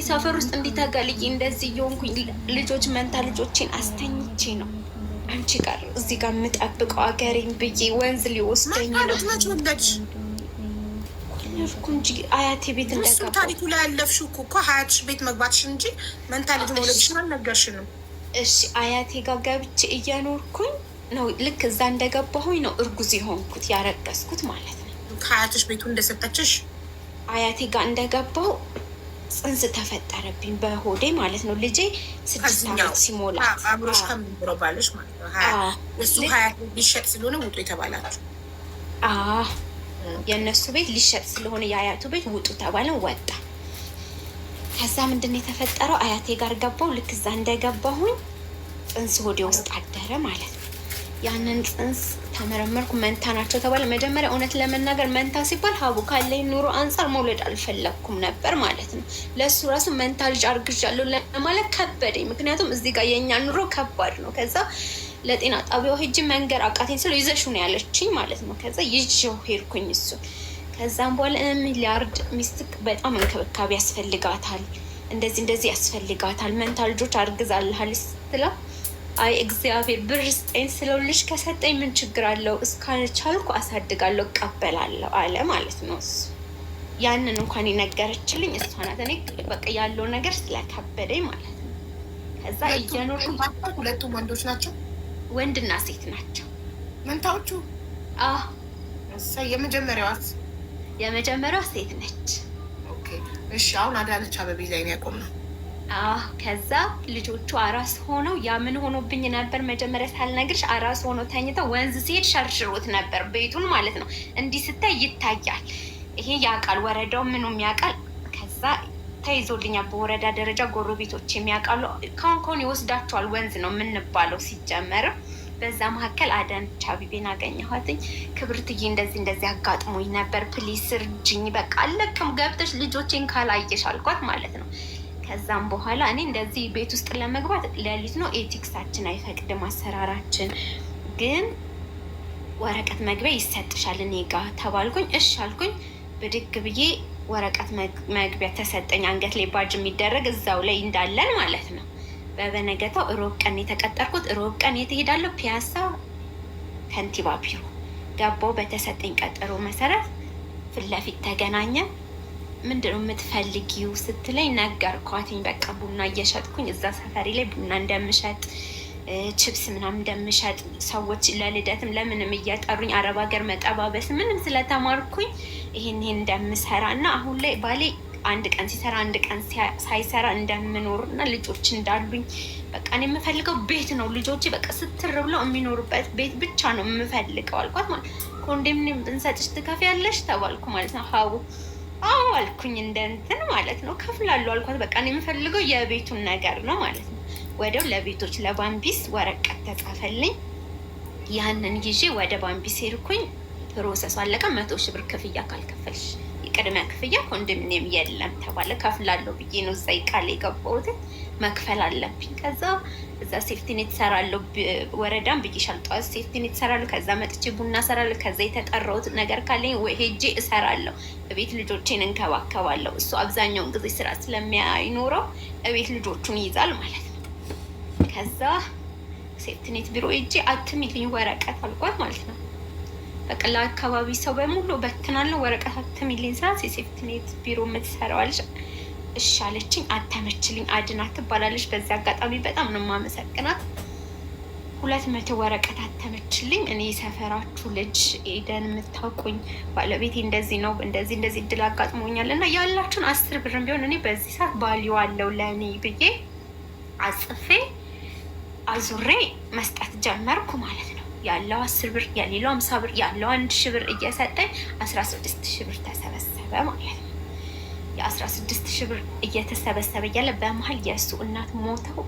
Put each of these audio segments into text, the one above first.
ሰፈር ውስጥ እንዲተገልኝ እንደዚህ እየሆንኩኝ ልጆች መንታ ልጆችን አስተኝቼ ነው አንቺ ጋር እዚህ ጋር የምጠብቀው አገሬን ብዬ ወንዝ ሊወስደኝ ነው። መች ወለድሽ? እንጂ አያቴ ቤት እንደገባሁ ታሪኩ ላይ ያለፍሽው እኮ ሀያትሽ ቤት መግባትሽ እንጂ መንታ ልጅ መውለድሽን አልነገርሽንም። እሺ አያቴ ጋር ገብቼ እየኖርኩኝ ነው። ልክ እዛ እንደገባሁኝ ነው እርጉዝ የሆንኩት ያረገዝኩት ማለት ነው። ሀያትሽ ቤቱ እንደሰጠችሽ አያቴ ጋር እንደገባሁ ጽንስ ተፈጠረብኝ በሆዴ ማለት ነው። ልጄ 6 ዓመት ሲሞላ አብሮሽ ከምንብሮ ባለሽ ማለት ነው። እሱ ሀያት ሊሸጥ ስለሆነ ውጡ የተባላችሁ የእነሱ ቤት ሊሸጥ ስለሆነ የአያቱ ቤት ውጡ ተባለን ወጣ። ከዛ ምንድን ነው የተፈጠረው? አያቴ ጋር ገባሁ። ልክ እዛ እንደገባሁኝ ጽንስ ሆዴ ውስጥ አደረ ማለት ነው። ያንን ጽንስ ተመረመርኩ። መንታ ናቸው ተባለ። መጀመሪያ እውነት ለመናገር መንታ ሲባል ሀቡ ካለኝ ኑሮ አንጻር መውለድ አልፈለግኩም ነበር ማለት ነው። ለእሱ ራሱ መንታ ልጅ አርግዣለሁ ለማለት ከበደኝ። ምክንያቱም እዚህ ጋር የእኛ ኑሮ ከባድ ነው። ከዛ ለጤና ጣቢያው ሄጅ መንገር አቃተኝ ስለው ይዘሹ ነው ያለችኝ ማለት ነው። ከዛ ይዤው ሄድኩኝ እሱ። ከዛም በኋላ ሚሊያርድ ሚስትክ በጣም እንክብካቤ ያስፈልጋታል፣ እንደዚህ ያስፈልጋታል፣ መንታ ልጆች አርግዛልሃል ስትለው አይ እግዚአብሔር ብር ስጠኝ ስለው ልጅ ከሰጠኝ ምን ችግር አለው እስካልቻልኩ አሳድጋለሁ እቀበላለሁ አለ ማለት ነው እሱ። ያንን እንኳን የነገረችልኝ እሷ ናት። እኔ በቃ ያለው ነገር ስለከበደኝ ማለት ነው። ከዛ እየኖርኩ ሁለቱም ወንዶች ናቸው? ወንድና ሴት ናቸው መንታዎቹ? የመጀመሪያዋስ? የመጀመሪያዋ ሴት ነች። እሺ አሁን አዳነች አበቤ ላይ ነው ያቆምነው። ከዛ ልጆቹ አራስ ሆነው ያ ምን ሆኖብኝ ነበር መጀመሪያ ሳልነግርሽ፣ አራስ ሆነው ተኝተው ወንዝ ሲሄድ ሸርሽሮት ነበር ቤቱን ማለት ነው። እንዲህ ስታይ ይታያል። ይሄ ያውቃል፣ ወረዳው ምኑም ያውቃል። ከዛ ተይዞልኛል በወረዳ ደረጃ ጎረቤቶች የሚያውቃሉ። ካሁን ይወስዳቸዋል። ወንዝ ነው የምንባለው ሲጀመርም። በዛ መካከል አዳነች አቤቤን አገኘኋትኝ። ክብርትዬ እንደዚህ አጋጥሞኝ ነበር፣ ፕሊስ እርጅኝ፣ በቃ አለቅም ገብተሽ ልጆቼን ካላየሽ አልኳት ማለት ነው። ከዛም በኋላ እኔ እንደዚህ ቤት ውስጥ ለመግባት ሌሊት ነው፣ ኤቲክሳችን አይፈቅድም አሰራራችን፣ ግን ወረቀት መግቢያ ይሰጥሻል እኔ ጋ ተባልኩኝ። እሺ አልኩኝ። ብድግ ብዬ ወረቀት መግቢያ ተሰጠኝ። አንገት ላይ ባጅ የሚደረግ እዛው ላይ እንዳለን ማለት ነው። በበነገታው ሮብ ቀን የተቀጠርኩት። ሮብ ቀን የት እሄዳለሁ? ፒያሳ ከንቲባ ቢሮ ገባሁ። በተሰጠኝ ቀጠሮ መሰረት ፊት ለፊት ተገናኘን። ምንድነው የምትፈልጊው ስትለኝ ነገርኳትኝ። በቃ ቡና እየሸጥኩኝ እዛ ሰፈሪ ላይ ቡና እንደምሸጥ ችፕስ ምናምን እንደምሸጥ ሰዎች ለልደትም ለምንም እያጠሩኝ አረብ ሀገር መጠባበስ ምንም ስለተማርኩኝ ይሄን እንደምሰራ እና አሁን ላይ ባሌ አንድ ቀን ሲሰራ አንድ ቀን ሳይሰራ እንደምኖር እና ልጆች እንዳሉኝ በቃ እኔ የምፈልገው ቤት ነው። ልጆቼ በቃ ስትር ብለው የሚኖሩበት ቤት ብቻ ነው የምፈልገው አልኳት። ማለት ኮንዶሚኒየም ብንሰጥሽ ትከፍያለሽ ተባልኩ ማለት ነው። ሀቡ አዎ አልኩኝ። እንትን ማለት ነው ከፍላለሁ አልኳት። በቃ እኔ የምፈልገው የቤቱን ነገር ነው ማለት ነው። ወዲያው ለቤቶች ለባምቢስ ወረቀት ተጻፈልኝ። ያንን ይዤ ወደ ባምቢስ ሄድኩኝ። ፕሮሰሱ አለቀ። 100 ሺህ ብር ክፍያ ካልከፈልሽ የቅድሚያ ክፍያ ኮንዶሚኒየም የለም ተባለ። ከፍላለሁ ብዬ ነው እዛ ቃል የገባሁት። መክፈል አለብኝ። ከዛ እዛ ሴፍቲኔት እሰራለሁ። ወረዳም ብዬሻለሁ። ጠዋት ሴፍቲኔት እሰራለሁ። ከዛ መጥቼ ቡና እሰራለሁ። ከዛ የተጠራሁት ነገር ካለኝ ሄጄ እሰራለሁ። እቤት ልጆቼን እንከባከባለሁ። እሱ አብዛኛውን ጊዜ ስራ ስለሚያይኖረው እቤት ልጆቹን ይይዛል ማለት ነው። ከዛ ሴፍቲኔት ቢሮ ሄጄ አትሚልኝ ወረቀት አልኳት ማለት ነው። በቃ ለአካባቢ ሰው በሙሉ በትናለሁ ወረቀት አትሚልኝ ስላት የሴፍቲኔት ቢሮ የምትሰራዋለች እሺ አለችኝ። አተመችልኝ። አድናት ትባላለች። በዚህ አጋጣሚ በጣም ነው የማመሰግናት። 200 ወረቀት አተመችልኝ። እኔ የሰፈራችሁ ልጅ ኤደን የምታውቁኝ ባለቤቴ እንደዚህ ነው እንደዚህ እድል አጋጥሞኛል እና ያላችሁን 10 ብርም ቢሆን እኔ በዚህ ሰዓት ባልዩ አለው ለእኔ ብዬ አጽፌ አዙሬ መስጠት ጀመርኩ ማለት ነው። ያለው 10 ብር የሌለው 50 ብር ያለው 1000 ብር እየሰጠኝ 16000 ብር ተሰበሰበ ማለት ነው። የ16000 ብር እየተሰበሰበ እያለ በመሀል የእሱ እናት ሞተው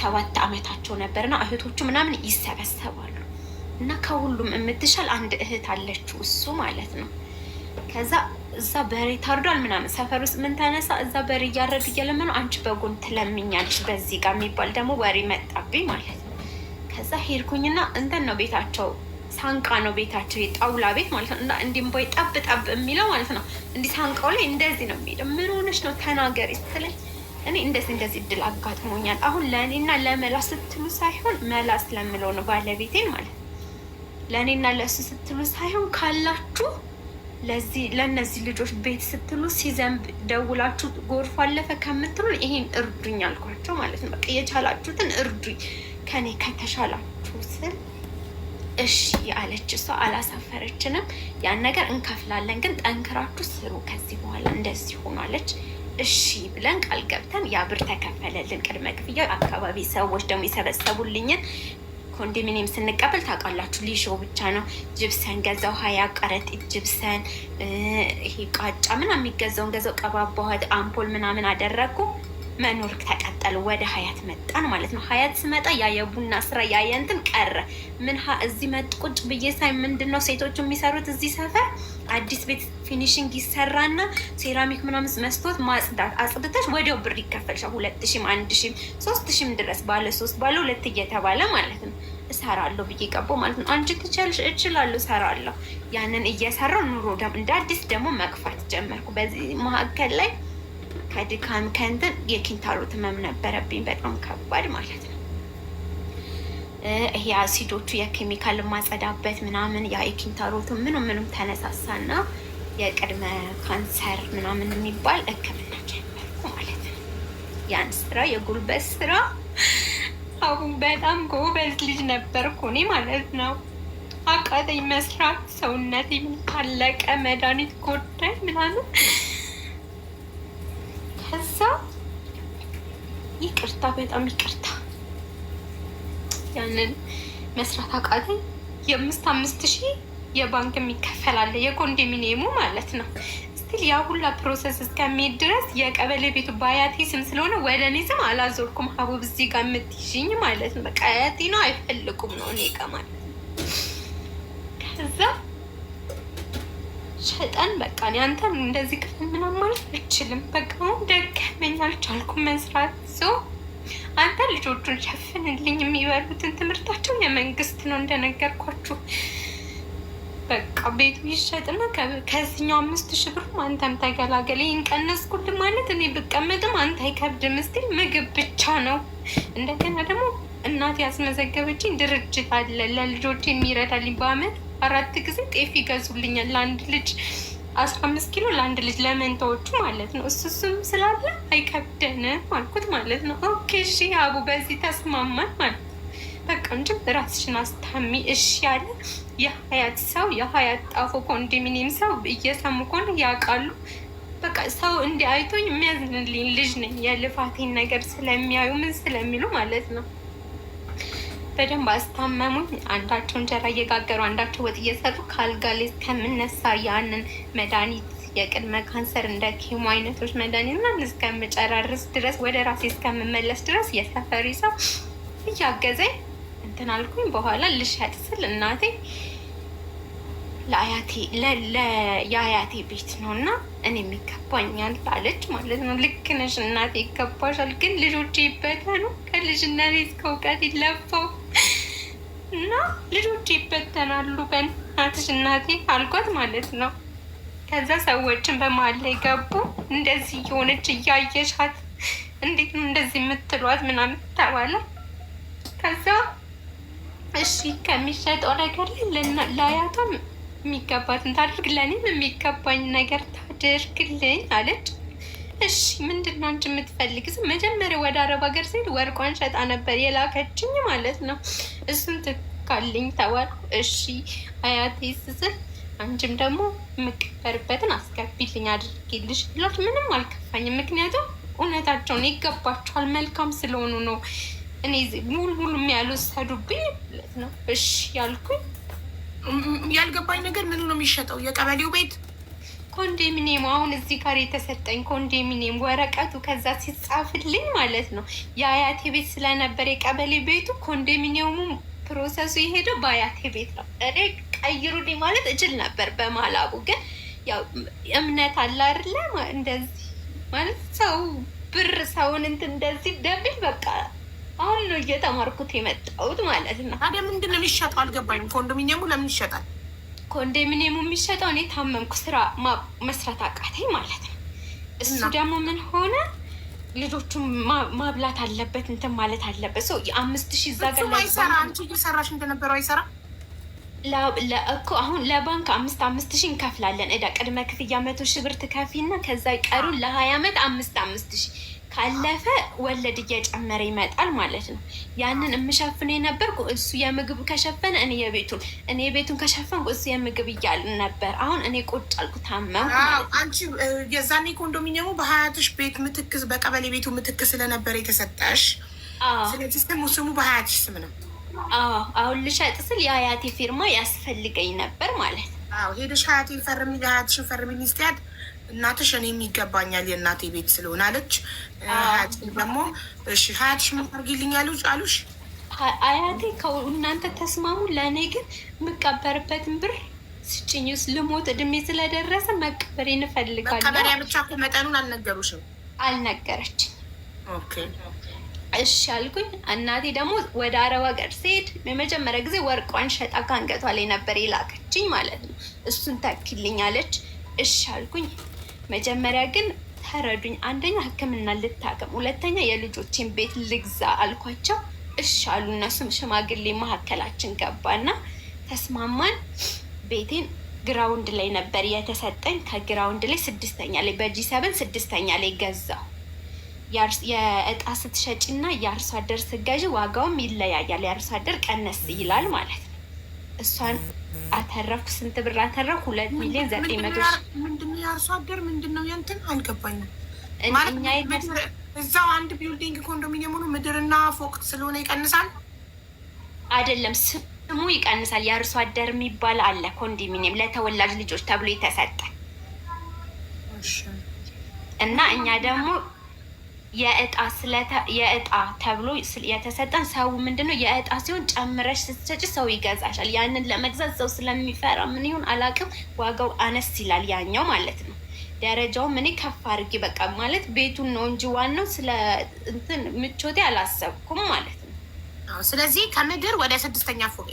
7 ዓመታቸው ነበርና እህቶቹ ምናምን ይሰበሰባሉ እና ከሁሉም የምትሻል አንድ እህት አለችው እሱ ማለት ነው። ከዛ እዛ በሬ ታርዷል ምናምን ሰፈር ውስጥ ምን ተነሳ እዛ በሬ እያረዱ እየለመኑ አንቺ በጎን ትለምኛለች በዚህ ጋር የሚባል ደግሞ ወሬ መጣብኝ ማለት ነው። ከዛ ሄድኩኝና እንትን ነው ቤታቸው ሳንቃ ነው ቤታቸው፣ የጣውላ ቤት ማለት ነው። እና እንዲም ቦይ ጠብ ጠብ የሚለው ማለት ነው። እንዲህ ሳንቃው ላይ እንደዚህ ነው የሚሄደው። ምን ሆነሽ ነው ተናገሪ ስትለኝ እኔ እንደዚህ እድል አጋጥሞኛል። አሁን ለእኔና ለመላ ስትሉ ሳይሆን መላ ስለምለው ነው ባለቤቴን ማለት ነው። ለእኔና ለእሱ ስትሉ ሳይሆን ካላችሁ ለእነዚህ ልጆች ቤት ስትሉ ሲዘንብ ደውላችሁ ጎርፍ አለፈ ከምትሉ ይሄን እርዱኝ አልኳቸው ማለት ነው። በቃ የቻላችሁትን እርዱኝ ከኔ ከተሻላችሁ ስል እሺ አለች እሷ። አላሳፈረችንም። ያን ነገር እንከፍላለን፣ ግን ጠንክራችሁ ስሩ ከዚህ በኋላ እንደዚህ ሆኗለች። እሺ ብለን ቃል ገብተን ያ ብር ተከፈለልን፣ ቅድመ ክፍያ። አካባቢ ሰዎች ደግሞ የሰበሰቡልኝን ኮንዶሚኒየም ስንቀበል ታውቃላችሁ ሊሾ ብቻ ነው። ጅብሰን ገዛው 20 ቀረጢት ጅብሰን፣ ይሄ ቃጫ ምናምን የሚገዛውን ገዛው፣ ቀባባኋት፣ አምፖል ምናምን አደረግኩ። መኖር ተቀጠሉ። ወደ ሀያት መጣን ማለት ነው። ሀያት ስመጣ ያ የቡና ስራ ያ የእንትን ቀረ። እዚህ መጥ ቁጭ ብዬ ሳይ ምንድን ነው ሴቶቹ የሚሰሩት እዚህ ሰፈር አዲስ ቤት ፊኒሽንግ ይሰራና ሴራሚክ ምናምን መስቶት ማጽዳት፣ አጽድተሽ ወዲያው ብር ይከፈልሻል። 2000 1000 3000 ድረስ ባለ 3 ባለ 2 እየተባለ ማለት ነው። እሰራለሁ ብዬ ገባሁ ማለት ነው። አንቺ ትችያለሽ? እችላለሁ፣ እሰራለሁ። ያንን እየሰራው ኑሮ እንደ አዲስ ደግሞ መግፋት ጀመርኩ። በዚህ መካከል ላይ ከድካም ከእንትን የኪንታሮት ህመም ነበረብኝ፣ በጣም ከባድ ማለት ነው። ይሄ አሲዶቹ የኬሚካል ማጸዳበት ምናምን ያ የኪንታሮቱ ምንም ተነሳሳና የቅድመ ካንሰር ምናምን የሚባል ሕክምና ጀመርኩ ማለት ነው። ያን ስራ የጉልበት ስራ አሁን በጣም ጎበዝ ልጅ ነበርኩ እኔ ማለት ነው። አቃተኝ መስራት፣ ሰውነቴ ምን ታለቀ፣ መድኃኒት ጎዳኝ ምናምን። ከዛ ይቅርታ፣ በጣም ይቅርታ፣ ያንን መስራት አቃተኝ። የ5 ሺህ የባንክ የሚከፈላለ የኮንዶሚኒየሙ ማለት ነው። ስቲል ያ ሁላ ፕሮሰስ እስከሚሄድ ድረስ የቀበሌ ቤቱ በአያቴ ስም ስለሆነ ወደ እኔ ስም አላዞርኩም። ሀቡብ እዚህ ጋር የምትይዥኝ ማለት ነው። በቃ አያቴ ነው፣ አይፈልጉም ነው እኔ ጋ ማለት ነው። ከዛ ሸጠን በቃ እኔ አንተን እንደዚህ ክፍል ምናምን ማለት አልችልም። በቃ ደከመኝ፣ አልቻልኩም መስራት። አንተ ልጆቹን ሸፍንልኝ፣ የሚበሉትን ትምህርታቸው የመንግስት ነው እንደነገርኳችሁ። በቃ ቤቱ ይሸጥና ከዚህኛው 5000 ብር አንተም ተገላገል። ይህን ቀነስኩልህ ማለት እኔ ብቀመጥም አንተ አይከብድም። እስኪ ምግብ ብቻ ነው። እንደገና ደግሞ እናት ያስመዘገበችኝ ድርጅት አለ ለልጆች የሚረዳልኝ። በአመት 4 ጊዜ ጤፍ ይገዙልኛል። ለአንድ ልጅ 15 ኪሎ ለአንድ ልጅ ለመንታዎቹ ማለት ነው። እሱም ስላለ አይከብደንም አልኩት ማለት ነው። ኦኬ እሺ አቡ በዚህ ተስማማን ማለት ነው። በቃ እንጂ ራስሽን አስታሚ እሺ ያለ የሀያት ሰው የሀያት ጣፎ ኮንዶሚኒየም ሰው እየሰሙ ከሆነ ያውቃሉ። በቃ ሰው እንዲህ አይቶኝ የሚያዝንልኝ ልጅ ነኝ። የልፋቴን ነገር ስለሚያዩ ምን ስለሚሉ ማለት ነው። በደንብ አስታመሙኝ። አንዳቸው እንጀራ እየጋገሩ አንዳቸው ወጥ እየሰሩ ከአልጋ ላይ እስከምነሳ ያንን መድኃኒት የቅድመ ካንሰር እንደ ኬሞ አይነቶች መድኃኒት ምናምን እስከምጨራርስ ድረስ ወደ ራሴ እስከምመለስ ድረስ የሰፈሪ ሰው እያገዘኝ እንትን አልኩኝ። በኋላ ልሸጥ ስል እናቴ የአያቴ ቤት ነው እና እኔ የሚገባኛል አለች ማለት ነው። ልክ ነሽ እናቴ ይገባሻል፣ ግን ልጆቼ ይበተኑ። ከልጅነቴ እስከ እውቀት ይለፋው እና ልጆቼ ይበተናሉ በእናትሽ እናቴ አልኳት ማለት ነው። ከዛ ሰዎችን በመሀል ላይ ገቡ። እንደዚህ የሆነች እያየሻት እንዴት ነው እንደዚህ የምትሏት ምናምን ተባለ። ከዛ እሺ ከሚሸጠው ነገር ላይ ለአያቷም የሚገባትን ታድርግ፣ ለእኔም የሚገባኝ ነገር ታድርግልኝ አለች። እሺ ምንድን ነው አንቺ የምትፈልግ? መጀመሪያ ወደ አረብ ሀገር ስሄድ ወርቋን ሸጣ ነበር የላከችኝ ማለት ነው። እሱን ትካልኝ ተባልኩ። እሺ አያቴ ስስል አንቺም ደግሞ የምቀበርበትን አስገቢልኝ አድርጌልሽ ብላት ምንም አልከፋኝም። ምክንያቱም እውነታቸውን ይገባቸዋል፣ መልካም ስለሆኑ ነው። እኔ ሙሉ ያልወሰዱብኝ ማለት ነው። እሺ ያልኩኝ። ያልገባኝ ነገር ምኑ ነው የሚሸጠው? የቀበሌው ቤት ኮንዶሚኒየሙ፣ አሁን እዚህ ጋር የተሰጠኝ ኮንዶሚኒየም ወረቀቱ ከዛ ሲጻፍልኝ ማለት ነው የአያቴ ቤት ስለነበር የቀበሌ ቤቱ ኮንዶሚኒየሙ ፕሮሰሱ የሄደው በአያቴ ቤት ነው። እኔ ቀይሩልኝ ማለት እችል ነበር በማላቡ፣ ግን ያው እምነት አለ አይደለ? እንደዚህ ማለት ሰው ብር ሰውን እንትን እንደዚህ ደብል በቃ አሁን ነው እየተማርኩት የመጣሁት ማለት ነው። ታዲያ ምንድን ነው የሚሸጠው? አልገባኝም። ኮንዶሚኒየሙ ለምን ይሸጣል? ኮንዶሚኒየሙ የሚሸጠው እኔ ታመምኩ፣ ስራ መስራት አቃተኝ ማለት ነው። እሱ ደግሞ ምን ሆነ፣ ልጆቹን ማብላት አለበት፣ እንትን ማለት አለበት። ሰው የ5,000 እዛ ጋር አይሰራ። አንቺ እየሰራሽ እንደነበረው አይሰራ እኮ። አሁን ለባንክ 5,000 እንከፍላለን እዳ፣ ቅድመ ክፍያ 100,000 ብር ትከፊና ከዛ ይቀሩን ለ20 ዓመት 5,000 ካለፈ ወለድ እየጨመረ ይመጣል ማለት ነው። ያንን የምሸፍነው የነበርኩ እሱ የምግብ ከሸፈነ እኔ የቤቱን ከሸፈንኩ እሱ የምግብ እያልን ነበር። አሁን እኔ ቁጭ አልኩ ታመምኩ። አንቺ የዛኔ ኮንዶሚኒየሙ በሀያትሽ ቤት ምትክስ በቀበሌ ቤቱ ምትክስ ስለነበረ የተሰጠሽ፣ ስለዚህ ስሙ በሀያትሽ ስም ነው። አሁን ልሸጥ ስል የአያቴ ፊርማ ያስፈልገኝ ነበር ማለት ነው። ሄደሽ ሀያቴን ፈርሚ፣ ሀያትሽን ፈርሚ ሚስትያት እናትሽ እኔም ይገባኛል የእናቴ ቤት ስለሆነ አለች። ሀያት ደግሞ እሺ ሀያትሽ ምን አድርጊልኝ አሉሽ? አያቴ እናንተ ተስማሙ፣ ለእኔ ግን የምቀበርበትን ብር ስጭኝ፣ ውስጥ ልሞት እድሜ ስለደረሰ መቀበሬን እፈልጋለሁ። መቀበሪያ ብቻ እኮ መጠኑን አልነገሩሽም? አልነገረችኝ። ኦኬ እሺ አልኩኝ። እናቴ ደግሞ ወደ አረብ ሀገር ስሄድ የመጀመሪያ ጊዜ ወርቋን ሸጣ ከአንገቷ ላይ ነበር የላከችኝ ማለት ነው። እሱን ተኪልኝ አለች። እሺ አልኩኝ። መጀመሪያ ግን ተረዱኝ። አንደኛ ሕክምና ልታከም፣ ሁለተኛ የልጆችን ቤት ልግዛ አልኳቸው። እሺ አሉ። እነሱም ሽማግሌ መካከላችን ገባና ተስማማን። ቤቴን ግራውንድ ላይ ነበር የተሰጠኝ። ከግራውንድ ላይ 6ኛ ላይ በጂ7 6ኛ ላይ ገዛው። የእጣ ስትሸጭና የአርሶ አደር ስገዥ ዋጋውም ይለያያል። የአርሶ አደር ቀነስ ይላል ማለት ነው። እሷን አተረፍኩ። ስንት ብር አተረፍኩ? 2,900,000። ምንድነው የአርሶ አደር? ምንድነው ያንተን? አልገባኝም። እዛው አንድ ቢልዲንግ ኮንዶሚኒየም ሆኖ ምድርና ፎቅ ስለሆነ ይቀንሳል አይደለም? ስሙ ይቀንሳል። የአርሶ አደር የሚባል አለ ኮንዶሚኒየም ለተወላጅ ልጆች ተብሎ የተሰጠ እና እኛ ደግሞ የእጣ ተብሎ የተሰጠን። ሰው ምንድነው የእጣ ሲሆን ጨምረሽ ስትሰጪ ሰው ይገዛሻል። ያንን ለመግዛት ሰው ስለሚፈራ ምን ይሁን አላውቅም፣ ዋጋው አነስ ይላል ያኛው ማለት ነው። ደረጃውም እኔ ከፍ አድርጌ በቃ ማለት ቤቱን ነው እንጂ ዋናው ስለ እንትን ምቾቴ አላሰብኩም ማለት ነው። ስለዚህ ከምድር ወደ 6ኛ ፎቅ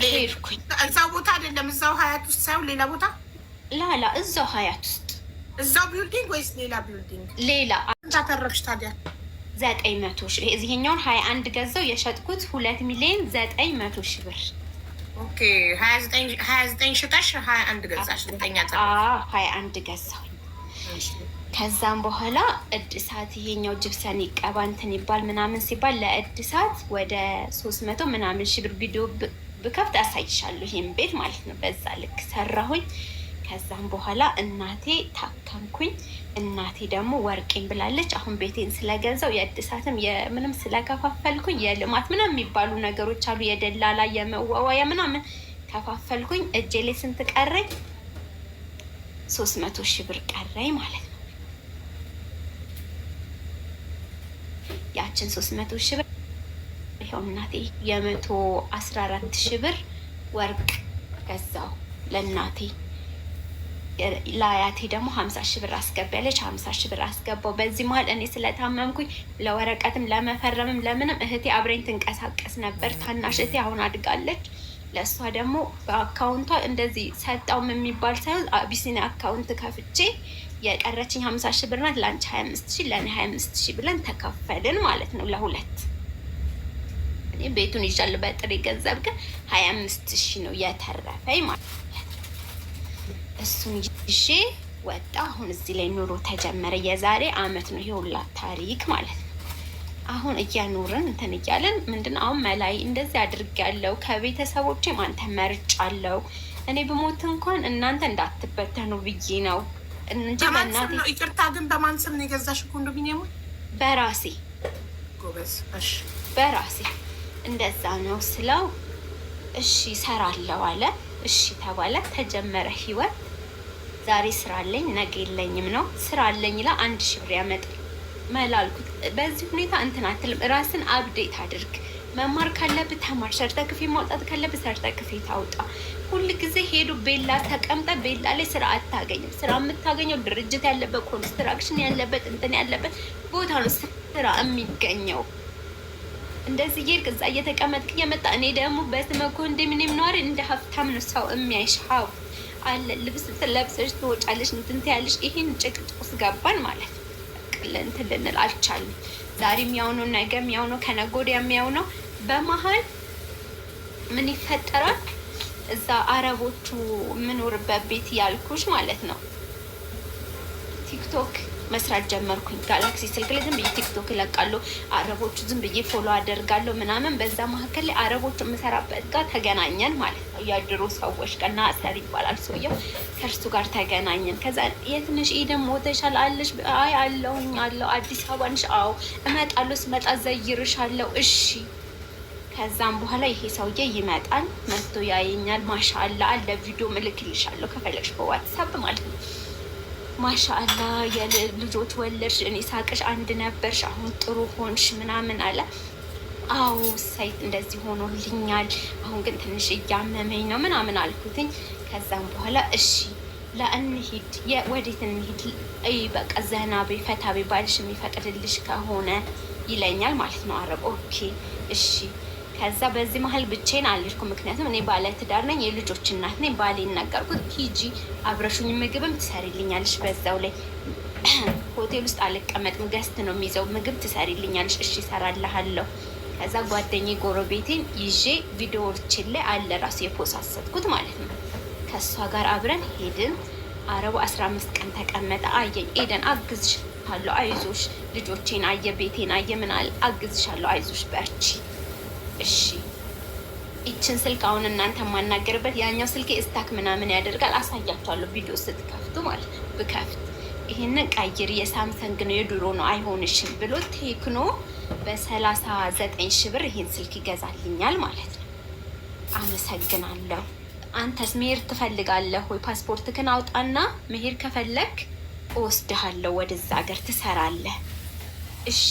ሄድኩኝ። እዛው ቦታ አይደለም፣ እዛው ሀያት ውስጥ ሳይሆን ሌላ ቦታ ላላ እዛው ሀያት ውስጥ እዛው ቢልዲንግ ወይስ ሌላ ቢልዲንግ? ሌላ። ታተረፍሽ ታዲያ? 900,000። እዚህኛውን 21 ገዛው፣ የሸጥኩት 2,900,000 ብር። ኦኬ 29 ሽጠሽ 21 ገዛሽ? 21 ገዛው። ከዛም በኋላ እድሳት ይሄኛው ጅብሰን ይቀባ እንትን ይባል ምናምን ሲባል ለእድሳት ወደ 300 ምናምን ሺህ ብር ቪዲዮ ብከፍት አሳይሻለሁ። ይሄን ቤት ማለት ነው። በዛ ልክ ሰራሁኝ። ከዛም በኋላ እናቴ ታከምኩኝ። እናቴ ደግሞ ወርቄን ብላለች። አሁን ቤቴን ስለገዛው የእድሳትም የምንም ስለከፋፈልኩኝ የልማት ምናምን የሚባሉ ነገሮች አሉ፣ የደላላ የመዋዋያ ምናምን ከፋፈልኩኝ። እጄ ላይ ስንት ቀረኝ? 300,000 ብር ቀረኝ ማለት ነው። ያችን 300,000 ብር ይኸው እናቴ 114,000 ብር ወርቅ ገዛው ለእናቴ። ለአያቴ ደግሞ 50,000 ብር አስገቢያለች። 50,000 ብር አስገባው። በዚህ መሀል እኔ ስለታመምኩኝ ለወረቀትም ለመፈረምም ለምንም እህቴ አብረኝ ትንቀሳቀስ ነበር። ታናሽ እህቴ አሁን አድጋለች። ለእሷ ደግሞ በአካውንቷ እንደዚህ ሰጣውም የሚባል ሳይሆን አቢሲኒያ አካውንት ከፍቼ የቀረችኝ 50,000 ብር ናት። ለአንቺ 25,000 ለእኔ 25,000 ብለን ተካፈልን ማለት ነው ለሁለት። እኔ ቤቱን ይዣለሁ በጥሬ ገንዘብ፣ ግን 25,000 ነው የተረፈኝ ማለት ነው። እሱን ይዤ ወጣ። አሁን እዚህ ላይ ኑሮ ተጀመረ። የዛሬ አመት ነው የሁላ ታሪክ ማለት ነው። አሁን እያኖርን እንትን እያለን ምንድን አሁን መላይ እንደዚህ አድርጌያለሁ። ከቤተሰቦቼም አንተ መርጫለሁ። እኔ ብሞት እንኳን እናንተ እንዳትበተኑ ብዬ ነው እንጂ በእናቴ። ይቅርታ ግን በማን ስም ነው የገዛሽ ኮንዶሚኒየሙ? በራሴ ጎበዝ። እሺ በራሴ እንደዛ ነው ስለው እሺ እሰራለሁ አለ። እሺ ተባለ። ተጀመረ ህይወት። ዛሬ ስራ አለኝ ነገ የለኝም ነው። ስራ አለኝ ላ 1,000 ብር ያመጣል። መላልኩት በዚህ ሁኔታ እንትን አትልም። ራስን አፕዴት አድርግ። መማር ካለብህ ተማር። ሰርተክፌት ማውጣት ካለብህ ሰርተክፌት አውጣ። ሁል ጊዜ ሄዱ ቤላ ተቀምጠ ቤላ ላይ ስራ አታገኝም። ስራ የምታገኘው ድርጅት ያለበት ኮንስትራክሽን ያለበት እንትን ያለበት ቦታ ነው ስራ የሚገኘው። እንደዚህ እየሄድክ እዛ እየተቀመጥክ እየመጣ እኔ ደግሞ በስመ ኮንዶሚኒየም ነዋሪ እንደ ሀብታም ነው ሰው የሚያይሽ ሀው አለ ልብስ ለብሰሽ ትወጫለሽ እንትን ትያለሽ። ይሄን ጭቅጭቅ ውስጥ ገባን ማለት ነው። እንትን ልንል አልቻልንም። ዛሬም ያው ነው፣ ነገም ያው ነው፣ ከነገ ወዲያም ያው ነው። በመሀል ምን ይፈጠራል? እዛ አረቦቹ የምኖርበት ቤት ያልኩሽ ማለት ነው ቲክቶክ መስራት ጀመርኩኝ። ጋላክሲ ስልክ ላይ ዝም ብዬ ቲክቶክ እለቃለሁ። አረቦቹ ዝም ብዬ ፎሎ አደርጋለሁ ምናምን። በዛ መካከል ላይ አረቦቹ የምሰራበት ጋር ተገናኘን ማለት ነው። ያድሮ ሰዎች ቀና አሰር ይባላል ሰውየው። ከእርሱ ጋር ተገናኘን። ከዛ የትንሽ ደግሞ ሞተሻል አለሽ? አይ አለውኝ አለው። አዲስ አበባ ነሽ? አዎ እመጣለሁ። ስመጣ ዘይርሻለሁ። እሺ። ከዛም በኋላ ይሄ ሰውዬ ይመጣል፣ መጥቶ ያየኛል። ማሻአላ አለ ቪዲዮ ምልክልሻለሁ ከፈለግሽ በዋትሳፕ ማለት ነው። ማሻአላ የልጆች ወለድሽ፣ እኔ ሳቅሽ አንድ ነበርሽ፣ አሁን ጥሩ ሆንሽ ምናምን አለ። አዎ ሳይት እንደዚህ ሆኖልኛል፣ አሁን ግን ትንሽ እያመመኝ ነው ምናምን አልኩትኝ። ከዛም በኋላ እሺ ለእንሂድ፣ ወዴት እንሂድ? በቃ ዘና ቤ ፈታ ቤ ባልሽ የሚፈቅድልሽ ከሆነ ይለኛል ማለት ነው አረብ። ኦኬ እሺ። ከዛ በዚህ መሀል ብቻዬን አልሄድኩም። ምክንያቱም እኔ ባለ ትዳር ነኝ፣ የልጆች እናት ነኝ። ባሌን ነገርኩት፣ ሂጂ አብረሹኝ ምግብም ትሰሪልኛለሽ፣ በዛው ላይ ሆቴል ውስጥ አልቀመጥም፣ ገስት ነው የሚይዘው፣ ምግብ ትሰሪልኛለሽ። እሺ እሰራልሃለሁ። ከዛ ጓደኛዬ ጎረቤቴን ይዤ ቪዲዮዎችን ላይ አለ ራሱ የፖሳሰትኩት ማለት ነው። ከእሷ ጋር አብረን ሄድን። አረቡ 15 ቀን ተቀመጠ። አየኝ። ኤደን አግዝሻለሁ፣ አይዞሽ፣ ልጆቼን አየ፣ ቤቴን አየ፣ ምን አለ፣ አግዝሻለሁ፣ አይዞሽ፣ በርቺ። እሺ ይችን ስልክ አሁን እናንተ የማናገርበት ያኛው ስልኬ እስታክ ምናምን ያደርጋል። አሳያችኋለሁ ቪዲዮ ስትከፍቱ ማለት ነው። ብከፍት ይህንን ቀይር የሳምሰንግ ነው የድሮ ነው አይሆንሽም ብሎ ቴክኖ በ39 ሺህ ብር ይህን ስልክ ይገዛልኛል ማለት ነው። አመሰግናለሁ። አንተስ መሄድ ትፈልጋለህ ወይ? ፓስፖርትህን አውጣና መሄድ ከፈለክ እወስድሃለሁ ወደዛ ሀገር ትሰራለህ። እሺ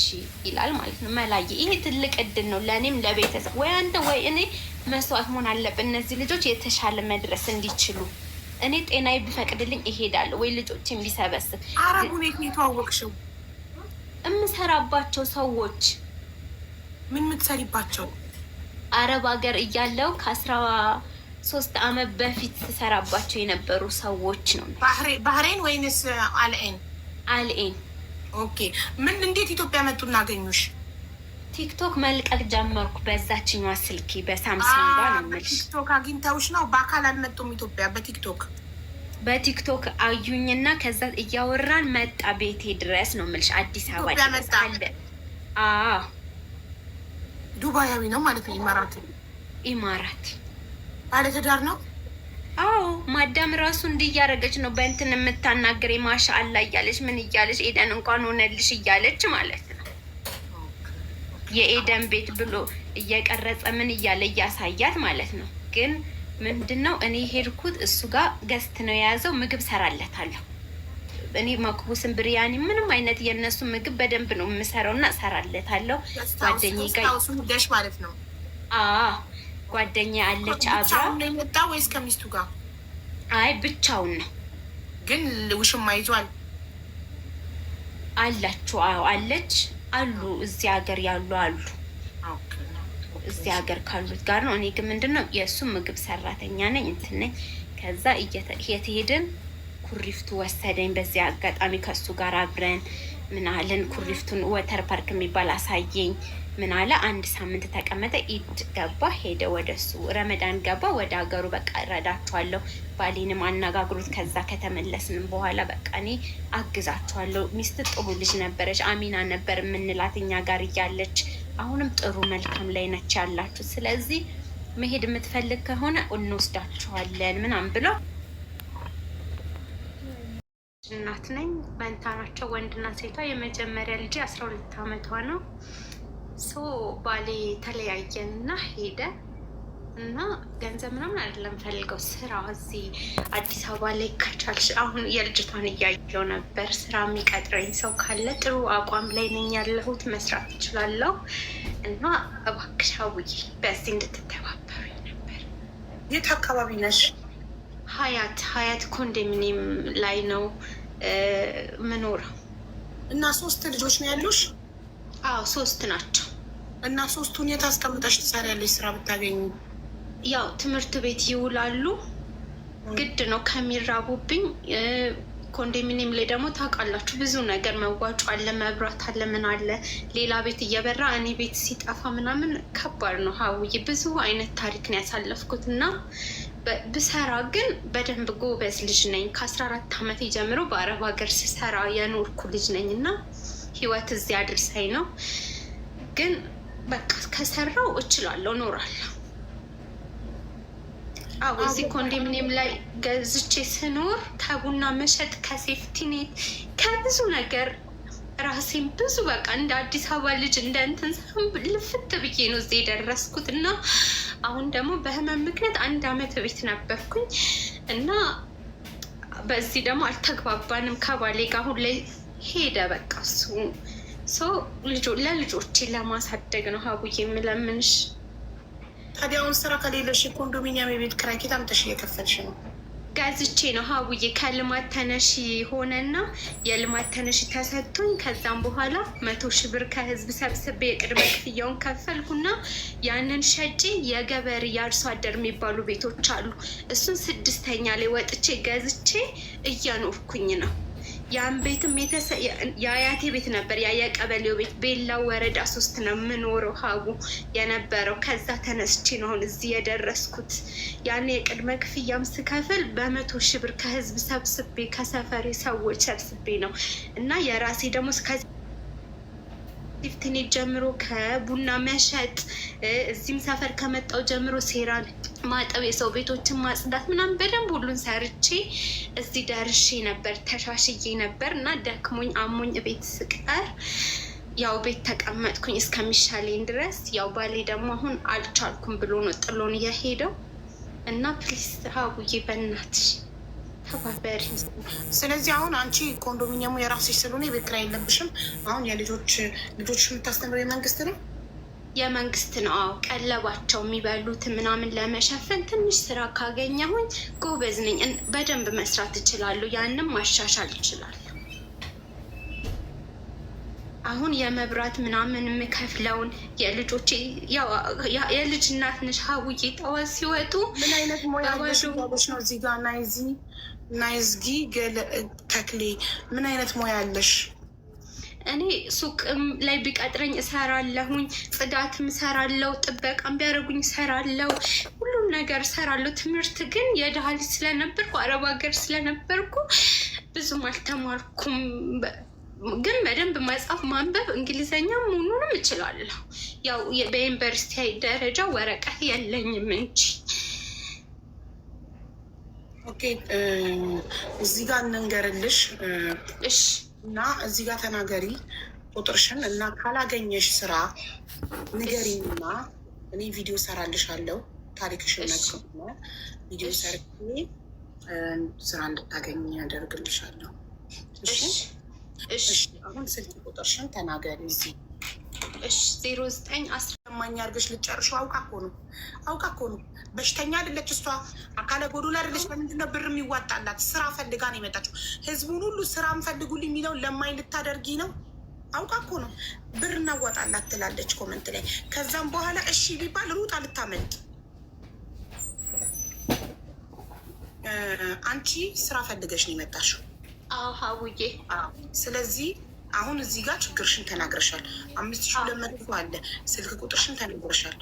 ይላል ማለት ነው። መላዬ ይሄ ትልቅ እድል ነው ለእኔም ለቤተሰብ። ወይ አንተ ወይ እኔ መስዋዕት መሆን አለብን እነዚህ ልጆች የተሻለ መድረስ እንዲችሉ። እኔ ጤናዬ ቢፈቅድልኝ እሄዳለሁ ወይ ልጆችን ቢሰበስብ። አረቡን የት ነው የተዋወቅሽው? የምሰራባቸው ሰዎች። ምን የምትሰሪባቸው? አረብ ሀገር እያለው ከ13 ዓመት በፊት ትሰራባቸው የነበሩ ሰዎች ነው። ባህሬን ወይንስ አልኤን? አልኤን። ኦኬ። ምን እንዴት ኢትዮጵያ መጡ እናገኙሽ? ቲክቶክ መልቀቅ ጀመርኩ በዛችኛዋ ስልኪ በሳምሰንግ ጋር ነው የምልሽ። ቲክቶክ አግኝተውሽ ነው? በአካል አልመጡም ኢትዮጵያ? በቲክቶክ አዩኝና ከዛ እያወራን መጣ ቤቴ ድረስ ነው የምልሽ። አዲስ አበባ ድረስ አለ። ዱባያዊ ነው ማለት ነው? ኢማራት ባለትዳር ነው? አዎ ማዳም ራሱ እንዲህ እያደረገች ነው በእንትን የምታናገር ማሻአላ እያለች ምን እያለች ኤደን እንኳን ሆነልሽ እያለች ማለት ነው። የኤደን ቤት ብሎ እየቀረጸ ምን እያለ እያሳያት ማለት ነው። ግን ምንድነው እኔ ሄድኩት እሱ ጋር ገስት ነው የያዘው። ምግብ ሰራለታለሁ እኔ መክቡስን ብሪያኒ ምንም አይነት የእነሱ ምግብ በደንብ ነው የምሰራው እና ሰራለታለሁ። ጓደኛዬ ጋር ደሽ ማለት ነው። ጓደኛ አለች አብራ ነው የመጣ ወይስ ከሚስቱ ጋር? አይ ብቻውን ነው። ግን ውሽማ ይዟል አላችሁ? አዎ አለች አሉ። እዚህ ሀገር ያሉ አሉ። እዚህ ሀገር ካሉት ጋር ነው። እኔ ግን ምንድነው የእሱ ምግብ ሰራተኛ ነኝ እንትን ነኝ። ከዛ እየተሄድን ኩሪፍቱ ወሰደኝ። በዚህ አጋጣሚ ከሱ ጋር አብረን ምን አለን። ኩሪፍቱን ወተር ፓርክ የሚባል አሳየኝ። ምን አለ። አንድ ሳምንት ተቀመጠ። ኢድ ገባ ሄደ ወደሱ። ረመዳን ገባ ወደ ሀገሩ። በቃ እረዳችኋለሁ፣ ባሌንም አነጋግሩት። ከዛ ከተመለስንም በኋላ በቃ እኔ አግዛችኋለሁ። ሚስት ጥሩ ልጅ ነበረች፣ አሚና ነበር የምንላት እኛ ጋር እያለች። አሁንም ጥሩ መልካም ላይ ነች ያላችሁ። ስለዚህ መሄድ የምትፈልግ ከሆነ እንወስዳችኋለን ምናምን ብለው እናት ነኝ። መንታ ናቸው ወንድና ሴቷ። የመጀመሪያ ልጅ 12 ዓመቷ ነው። ሶ ባሌ ተለያየን እና ሄደ እና ገንዘብ ምናምን አይደለም ፈልገው ስራ እዚህ አዲስ አበባ ላይ ከቻልሽ። አሁን የልጅቷን እያየው ነበር። ስራ የሚቀጥረኝ ሰው ካለ ጥሩ አቋም ላይ ነኝ ያለሁት፣ መስራት እችላለሁ እና እባክሽ አውዬ በዚህ እንድትተባበሩኝ ነበር። የት አካባቢ ነሽ? ሀያት ኮንዶሚኒየም ላይ ነው ምኖረው። እና 3 ልጆች ነው ያሉሽ? አዎ 3 ናቸው። እና ሶስቱን የት አስቀምጠሽ ትሰሪያለሽ? ስራ ብታገኙ ያው ትምህርት ቤት ይውላሉ። ግድ ነው ከሚራቡብኝ። ኮንዶሚኒየም ላይ ደግሞ ታውቃላችሁ ብዙ ነገር መዋጮ አለ፣ መብራት አለ፣ ምን አለ። ሌላ ቤት እየበራ እኔ ቤት ሲጠፋ ምናምን ከባድ ነው። ሀውዬ ብዙ አይነት ታሪክ ነው ያሳለፍኩት እና ብሰራ ግን በደንብ ጎበዝ ልጅ ነኝ። ከ14 ዓመቴ ጀምሮ በአረብ ሀገር ስሰራ የኖርኩ ልጅ ነኝ እና ህይወት እዚህ አድርሳኝ ነው። ግን በቃ ከሰራው እችላለሁ፣ እኖራለሁ። አዎ እዚህ ኮንዶሚኒየም ላይ ገዝቼ ስኖር ከቡና መሸጥ፣ ከሴፍቲኔት፣ ከብዙ ነገር ራሴን ብዙ በቃ እንደ አዲስ አበባ ልጅ እንደ እንትን ልፍት ብዬ ነው እዚህ የደረስኩት እና አሁን ደግሞ በህመም ምክንያት 1 ዓመት ቤት ነበርኩኝ እና በዚህ ደግሞ አልተግባባንም ከባሌ ጋር። አሁን ላይ ሄደ በቃ እሱ ለልጆቼ ለማሳደግ ነው ሀቡዬ የምለምንሽ። ታዲያ አሁን ስራ ከሌለሽ ኮንዶሚኒየም የቤት ኪራይ ኬት አምጥተሽ እየከፈልሽ ነው? ገዝቼ ነው ሀቡዬ። ከልማት ተነሺ ሆነና የልማት ተነሺ ተሰጥቶኝ ከዛም በኋላ 100 ሺህ ብር ከህዝብ ሰብስቤ የቅድመ ክፍያውን ከፈልኩና ያንን ሸጬ የገበሬ የአርሶ አደር የሚባሉ ቤቶች አሉ እሱን 6ኛ ላይ ወጥቼ ገዝቼ እያኖርኩኝ ነው። ያን ቤትም የአያቴ ቤት ነበር፣ ያ የቀበሌው ቤት ቤላ ወረዳ 3 ነው የምኖረው ሀቡ የነበረው። ከዛ ተነስቼ ነው አሁን እዚህ የደረስኩት። ያን የቅድመ ክፍያም ስከፍል በ100 ሺህ ብር ከህዝብ ሰብስቤ ከሰፈሬ ሰዎች ሰብስቤ ነው እና የራሴ ደግሞ ሴፍቲኔት ጀምሮ ከቡና መሸጥ እዚህም ሰፈር ከመጣው ጀምሮ ሴራን ማጠብ፣ የሰው ቤቶችን ማጽዳት ምናምን በደንብ ሁሉን ሰርቼ እዚህ ደርሼ ነበር፣ ተሻሽዬ ነበር እና ደክሞኝ አሞኝ ቤት ስቀር ያው ቤት ተቀመጥኩኝ እስከሚሻለኝ ድረስ። ያው ባሌ ደግሞ አሁን አልቻልኩም ብሎ ነው ጥሎን የሄደው እና ፕሊስ ሀቡዬ በእናትሽ ተባበሪ። ስለዚህ አሁን አንቺ ኮንዶሚኒየሙ የራስሽ ስለሆነ የቤት ኪራይ የለብሽም። አሁን ልጆች የምታስተምረው የመንግስት ነው? የመንግስት ነው። አዎ ቀለባቸው የሚበሉት ምናምን ለመሸፈን ትንሽ ስራ ካገኘሁኝ ጎበዝ ነኝ፣ በደንብ መስራት እችላለሁ። ያንም ማሻሻል እችላለሁ። አሁን የመብራት ምናምን የምከፍለውን የልጆቼ የልጅ እናት ነሽ ሀቡዬ። ጠዋት ሲወጡ ምን አይነት ሙያ ያለሽ ነው? እዚህ ጋር ናይዝጊ ተክሌ ምን አይነት ሙያ ያለሽ? እኔ ሱቅም ላይ ቢቀጥረኝ እሰራለሁኝ፣ ጽዳትም እሰራለሁ፣ ጥበቃም ቢያደርጉኝ እሰራለሁ፣ ሁሉም ነገር እሰራለሁ። ትምህርት ግን የድሃ ልጅ ስለነበርኩ አረብ ሀገር ስለነበርኩ ብዙም አልተማርኩም። ግን በደንብ መጻፍ፣ ማንበብ፣ እንግሊዘኛ ሙሉንም እችላለሁ። ያው በዩኒቨርሲቲ ደረጃ ወረቀት የለኝም እንጂ። ኦኬ እዚህ ጋር እንንገርልሽ። እሺ እና እዚህ ጋር ተናገሪ ቁጥርሽን እና ካላገኘሽ ስራ ንገሪኝና እኔ ቪዲዮ ሰራልሻለሁ። ታሪክሽን ነግሮነ ቪዲዮ ሰርቼ ስራ እንድታገኝ ያደርግልሻለሁ። እሺ አሁን ስልክ ቁጥርሽን ተናገሪ። እዚህ እሺ 0910 ማኛ አድርገሽ ልጨርሽው። አውቃ እኮ ነው በሽተኛ አይደለች እሷ፣ አካለ ጎዶላ አይደለች። በምንድን ነው ብር የሚዋጣላት? ስራ ፈልጋ ነው የመጣችው። ህዝቡን ሁሉ ስራ እንፈልጉልኝ የሚለውን ለማኝ ልታደርጊ ነው። አውቃ እኮ ነው ብር እናዋጣላት ትላለች ኮመንት ላይ። ከዛም በኋላ እሺ ቢባል ሩጣ ልታመልጥ። አንቺ ስራ ፈልገሽ ነው የመጣሽው። አዎ ሀቡዬ። ስለዚህ አሁን እዚህ ጋር ችግርሽን ተናግረሻል። 5200 አለ ስልክ ቁጥርሽን ተናግረሻል።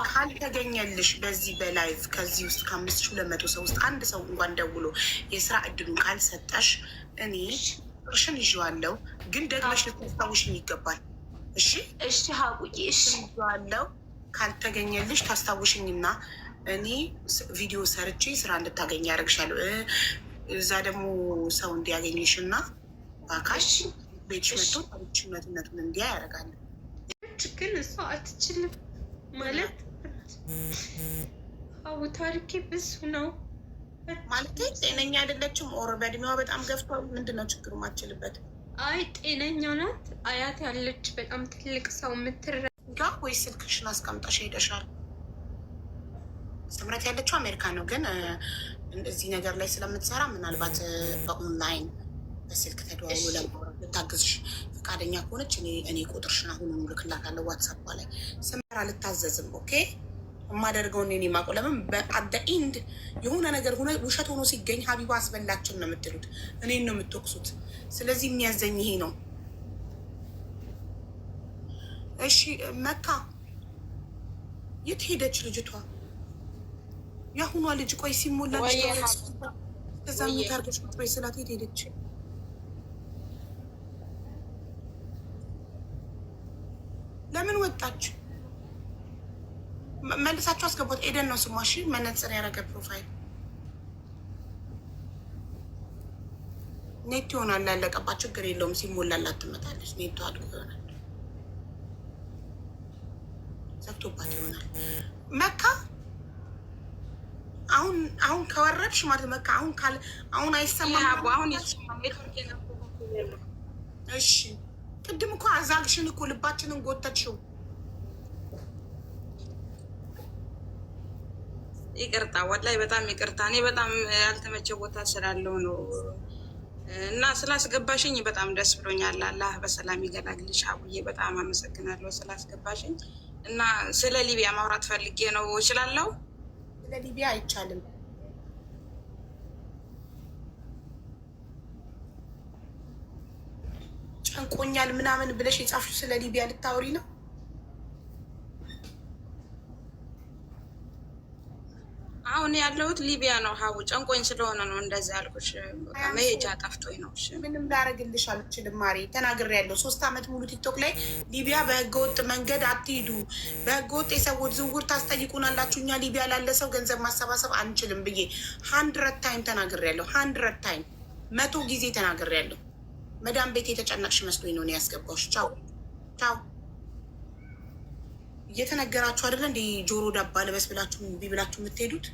ካልተገኘልሽ በዚህ በላይቭ ከዚህ ውስጥ ከ5200 ሰው ውስጥ አንድ ሰው እንኳን ደውሎ የስራ እድሉን ካልሰጠሽ እኔ ቁጥርሽን ይዤዋለሁ፣ ግን ደግመሽ ልታስታውሽኝ ይገባል። እሺ ሀቡዬ። እሺ ይዤዋለሁ። ካልተገኘልሽ ታስታውሽኝና እኔ ቪዲዮ ሰርቼ ስራ እንድታገኝ ያደርግሻለሁ። እዛ ደግሞ ሰው እንዲያገኝሽ እና በአካል ቤትሽ መጥቶ ታሪክሽነቱን እንዲያ ያደርጋል። ግን እሷ አትችልም ማለት አቡ ታሪኬ ብዙ ነው ማለት ጤነኛ አይደለችም። ኦር በእድሜዋ በጣም ገፍቷል። ምንድን ነው ችግሩ? ማችልበት? አይ ጤነኛ ናት። አያት ያለች በጣም ትልቅ ሰው የምትረጋ። ወይ ስልክሽን አስቀምጠሽ ሄደሻል? ስምረት ያለችው አሜሪካ ነው፣ ግን እዚህ ነገር ላይ ስለምትሰራ ምናልባት በኦንላይን በስልክ ተደዋውሎ ለማውራት ልታግዝሽ ፈቃደኛ ከሆነች እኔ ቁጥርሽን አሁን እልክላታለሁ ዋትሳፕ ላይ ስመራ ልታዘዝም። ኦኬ የማደርገውን እኔ ማቆ ለምን በአደ ኢንድ የሆነ ነገር ሆነ ውሸት ሆኖ ሲገኝ ሀቢባ አስበላችን ነው የምትሉት፣ እኔን ነው የምትወቅሱት። ስለዚህ የሚያዘኝ ይሄ ነው። እሺ መካ የት ሄደች ልጅቷ? የአሁኗ ልጅ ቆይ ሲሞላ ከዛ ሚታርገች ቁጥሮች ስላት የት ሄደች? ለምን ወጣች? መልሳችሁ አስገባት። ኤደን ነው ስሟ። እሺ መነጽር ያደረገ ፕሮፋይል ኔት ይሆናል። ያለቀባት ችግር የለውም። ሲሞላላት ትመጣለች። ኔቱ አድጎ ይሆናል። ዘግቶባት ይሆናል። መካ አሁን ከወረድሽ ማለት መካ አሁን አይሰማም። አሁን እሺ ቅድም እኮ አዛግሽን እኮ ልባችንን ጎተችው። ይቅርታ ወላሂ በጣም ይቅርታ። እኔ በጣም ያልተመቸ ቦታ ስላለው ነው እና ስላስገባሽኝ በጣም ደስ ብሎኛል። አላህ በሰላም ይገላግልሽ አቡዬ። በጣም አመሰግናለሁ ስላስገባሽኝ። እና ስለ ሊቢያ ማውራት ፈልጌ ነው። እችላለሁ? ስለ ሊቢያ አይቻልም። ጨንቆኛል ምናምን ብለሽ የጻፍሽው ስለ ሊቢያ ልታወሪ ነው? አሁን ያለሁት ሊቢያ ነው። ሀቡ ጨንቆኝ ስለሆነ ነው እንደዚህ ያልኩሽ። መሄጃ ጠፍቶኝ ነው። ምንም ላደርግልሽ አልችልም ማሬ። ተናግሬያለሁ 3 ዓመት ሙሉ ቲክቶክ ላይ ሊቢያ በህገወጥ መንገድ አትሂዱ፣ በህገወጥ የሰዎች ዝውውር ታስጠይቁናላችሁ፣ እኛ ሊቢያ ላለ ሰው ገንዘብ ማሰባሰብ አንችልም ብዬ 100 ታይም ተናግሬያለሁ። 100 ታይም 100 ጊዜ ተናግሬያለሁ። መዳም ቤት የተጨነቅሽ መስሎኝ ነው ያስገባሽ። ቻው ቻው። እየተነገራችሁ አይደለ እንደ ጆሮ ዳባ ልበስ ብላችሁ እምቢ ብላችሁ የምትሄዱት?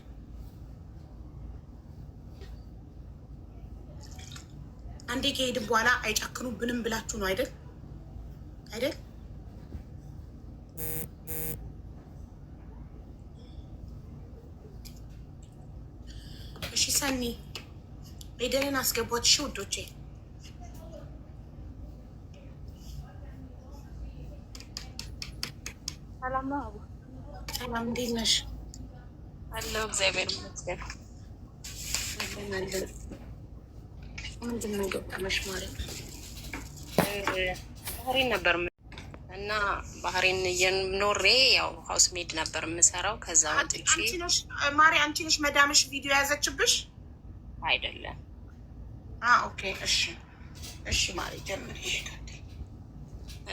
አንዴ ከሄድን በኋላ አይጨክኑብንም ብላችሁ ነው አይደል? አይደል? እሺ ሰኒ ኤደንን አስገቧት። እሺ ውዶቼ ሰላም ነው አቡ። ሰላም እንዴት ነሽ? አለሁ እግዚአብሔር ይመስገን። ምንድን ነው ገጠመሽ ማለት? ባህሬን ነበር እና ባህሬን እየኖሬ ያው ሀውስ ሜድ ነበር የምሰራው። ከዛ ወጥቼ ማሪ አንቺ ነሽ መዳምሽ ቪዲዮ ያዘችብሽ? አይደለም። ኦኬ እሺ እሺ ማሪ ጀምሪ።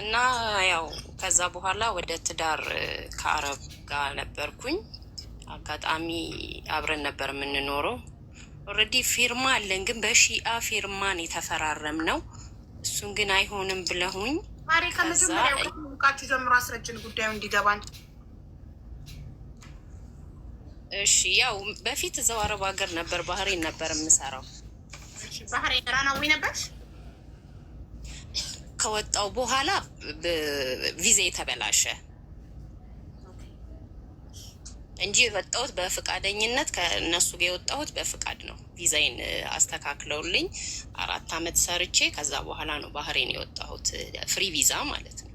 እና ያው ከዛ በኋላ ወደ ትዳር ከአረብ ጋር ነበርኩኝ። አጋጣሚ አብረን ነበር የምንኖረው። ኦልሬዲ ፊርማ አለን፣ ግን በሺአ ፊርማን የተፈራረም ነው። እሱን ግን አይሆንም ብለሁኝ ማሪ ከመጀመሪያው ከሙቃችሁ ጀምሮ አስረጅን ጉዳዩ እንዲገባን። እሺ ያው በፊት እዛው አረብ ሀገር ነበር ባህሬን ነበር የምሰራው። ባህሬን ራናዊ ነበር። ከወጣው በኋላ ቪዛ የተበላሸ እንጂ የወጣሁት በፍቃደኝነት ከእነሱ ጋር የወጣሁት በፍቃድ ነው። ቪዛይን አስተካክለውልኝ 4 ዓመት ሰርቼ ከዛ በኋላ ነው ባህሬን የወጣሁት፣ ፍሪ ቪዛ ማለት ነው።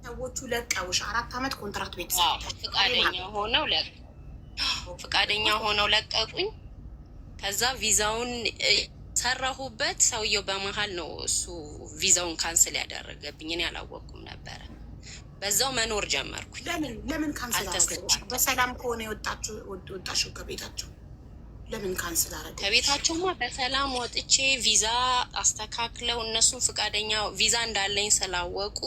ሰዎቹ ለቀውሽ 4 ዓመት ኮንትራት ቤት ፍቃደኛ ሆነው ለቀቁኝ። ከዛ ቪዛውን ሰራሁበት። ሰውየው በመሀል ነው እሱ ቪዛውን ካንስል ያደረገብኝ። እኔ አላወቅኩም ነበረ። በዛው መኖር ጀመርኩኝ። ለምን ካንስል አደረገች? በሰላም ከሆነ ወጣሽው ከቤታቸው ለምን ካንስል አደረገች? ከቤታቸውማ በሰላም ወጥቼ ቪዛ አስተካክለው እነሱን ፍቃደኛ ቪዛ እንዳለኝ ስላወቁ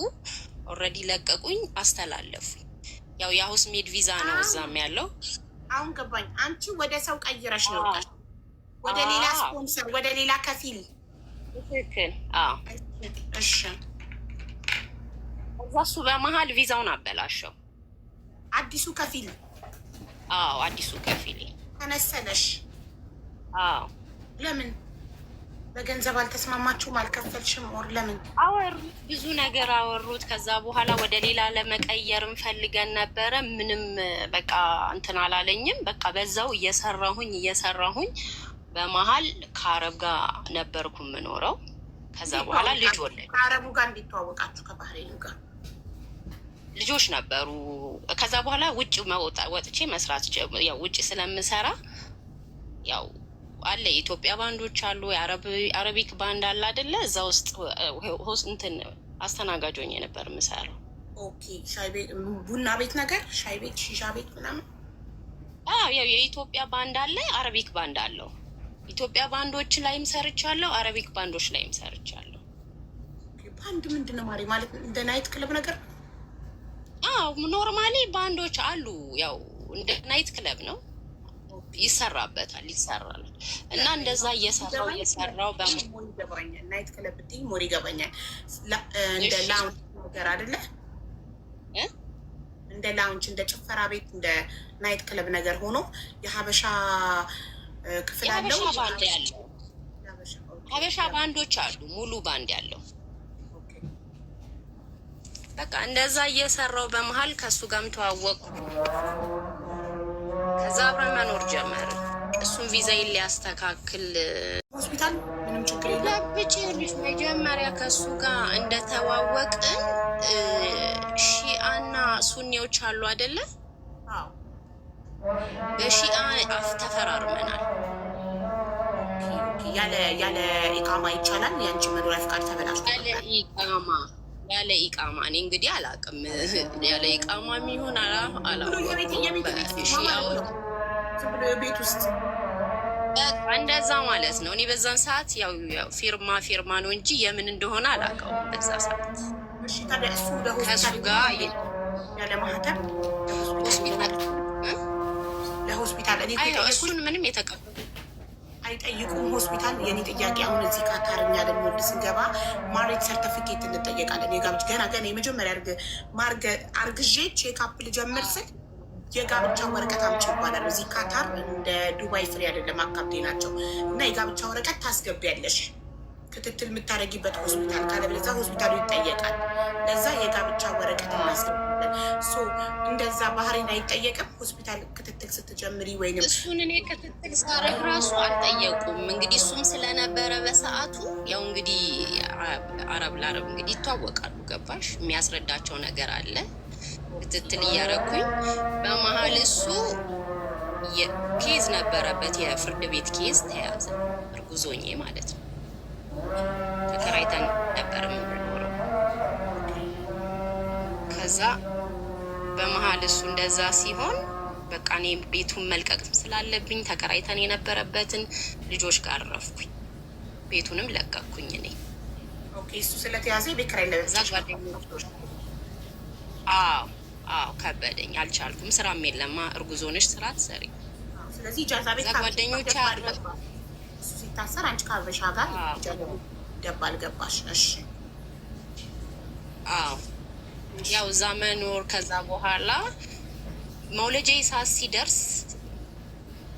ኦልሬዲ ለቀቁኝ፣ አስተላለፉኝ። ያው የሀውስ ሜድ ቪዛ ነው እዛም ያለው። አሁን ገባኝ። አንቺ ወደ ሰው ቀይረሽ ነው ወጣሽ፣ ወደ ሌላ ስፖንሰር፣ ወደ ሌላ ከፊል። ትክክል። እሺ። እዛ እሱ በመሀል ቪዛውን አበላሸው። አዲሱ ከፊል? አዎ፣ አዲሱ ከፊል ተነሰለሽ? አዎ። ለምን? በገንዘብ አልተስማማችሁም? አልከፈልሽም? ወር ለምን? አወሩ፣ ብዙ ነገር አወሩት። ከዛ በኋላ ወደ ሌላ ለመቀየር እንፈልገን ነበረ። ምንም በቃ እንትን አላለኝም። በቃ በዛው እየሰራሁኝ በመሀል ከአረብ ጋር ነበርኩ የምኖረው። ከዛ በኋላ ልጅ ወለድ። ከአረቡ ጋር እንዲተዋወቃችሁ ከባህሬኑ ጋር ልጆች ነበሩ። ከዛ በኋላ ውጭ ወጥቼ መስራት ያው ውጭ ስለምሰራ ያው አለ የኢትዮጵያ ባንዶች አሉ፣ የአረቢክ ባንድ አለ አይደለ? እዛ ውስጥ እንትን አስተናጋጆኝ ነበር የምሰራው። ኦኬ። ሻይ ቤት፣ ቡና ቤት ነገር፣ ሻይ ቤት፣ ሺሻ ቤት ምናምን። ያው የኢትዮጵያ ባንድ አለ፣ አረቢክ ባንድ አለው። ኢትዮጵያ ባንዶች ላይም ሰርቻለሁ፣ አረቢክ ባንዶች ላይም ሰርቻለሁ። ባንድ ምንድን ነው ማሪ? ማለት እንደ ናይት ክለብ ነገር? ኖርማሊ ባንዶች አሉ። ያው እንደ ናይት ክለብ ነው፣ ይሰራበታል፣ ይሰራል። እና እንደዛ እየሰራው ይገባኛል። ናይት ክለብ ብትይ ሞር ይገባኛል። እንደ ላውንጅ ነገር አይደለ? እንደ ላውንጅ፣ እንደ ጭፈራ ቤት፣ እንደ ናይት ክለብ ነገር ሆኖ የሀበሻ ክፍል አለው። ሀበሻ ባንዶች አሉ፣ ሙሉ ባንድ ያለው። በቃ እንደዛ እየሰራው በመሀል ከእሱ ጋርም ተዋወቅኩ። ከዛ አብረን መኖር ጀመርን። እሱም ቪዛይን ሊያስተካክል ሆስፒታል ምንም ችግር የለም። ብቻ መጀመሪያ ከእሱ ጋር እንደተዋወቅን ሺአና ሱኒዎች አሉ አይደለ? በሺአ አፍ ተፈራርመናል። ያለ ኢቃማ ይቻላል። ያንቺ መኖሪያ ፍቃድ ተበላሽቶ ያለ ኢቃማ እኔ እንግዲህ አላውቅም። ያለ ኢቃማ የሚሆን ቤት ውስጥ እንደዛ ማለት ነው። እኔ በዛን ሰዓት ያው ፊርማ ነው እንጂ የምን እንደሆነ አላውቀውም በዛ ሰዓት። ከእሱ ጋር ያለ ማህተም ለሆስፒታል እሱን ምንም የተቀበሉ አይጠይቁም። ሆስፒታል የኔ ጥያቄ አሁን እዚህ ካታርኛ ደግሞ ስንገባ ማሬጅ ሰርተፊኬት እንጠየቃለን። የጋብቻ ገና የመጀመሪያ አርግዤ ቼክአፕ ልጀምር ስል የጋብቻ ወረቀት አምጪ ይባላል። እዚህ ካታር እንደ ዱባይ ፍሬ አይደለም፣ አካብዴ ናቸው። እና የጋብቻ ወረቀት ታስገቢያለሽ ክትትል የምታደርጊበት ሆስፒታል፣ ካለበለዚያ ሆስፒታሉ ይጠየቃል። ለዛ የጋብቻ ወረቀት እናስገባለን። እንደዛ ባህሬን አይጠየቅም። ሆስፒታል ክትትል ስትጀምሪ ወይንም እሱን እኔ ክትትል ሳረግ ራሱ አልጠየቁም። እንግዲህ እሱም ስለነበረ በሰዓቱ ያው እንግዲህ አረብ ለአረብ እንግዲህ ይተዋወቃሉ። ገባሽ? የሚያስረዳቸው ነገር አለ። ክትትል እያረኩኝ በመሀል እሱ ኬዝ ነበረበት፣ የፍርድ ቤት ኬዝ ተያዘ። እርጉዞኜ ማለት ነው። ተከራይተን ነበር የምንኖረው። ከዛ በመሀል እሱ እንደዛ ሲሆን በቃ እኔ ቤቱን መልቀቅ ስላለብኝ ተከራይተን የነበረበትን ልጆች ጋር አረፍኩኝ። ቤቱንም ለቀቅኩኝ እኔ። እሱ ስለተያዘ ቤት ኪራይ ለዛ ጓደኞች ከበደኝ፣ አልቻልኩም። ስራም የለማ እርጉዝ ሆነሽ ስራ ትሰሪ። ስለዚህ ጃዛ ቤት ጓደኞች እሱ ሲታሰር አንቺ ከሀበሻ ጋር ደባል ገባሽ? እሺ ያው እዛ መኖር። ከዛ በኋላ መውለጃ ሰዓት ሲደርስ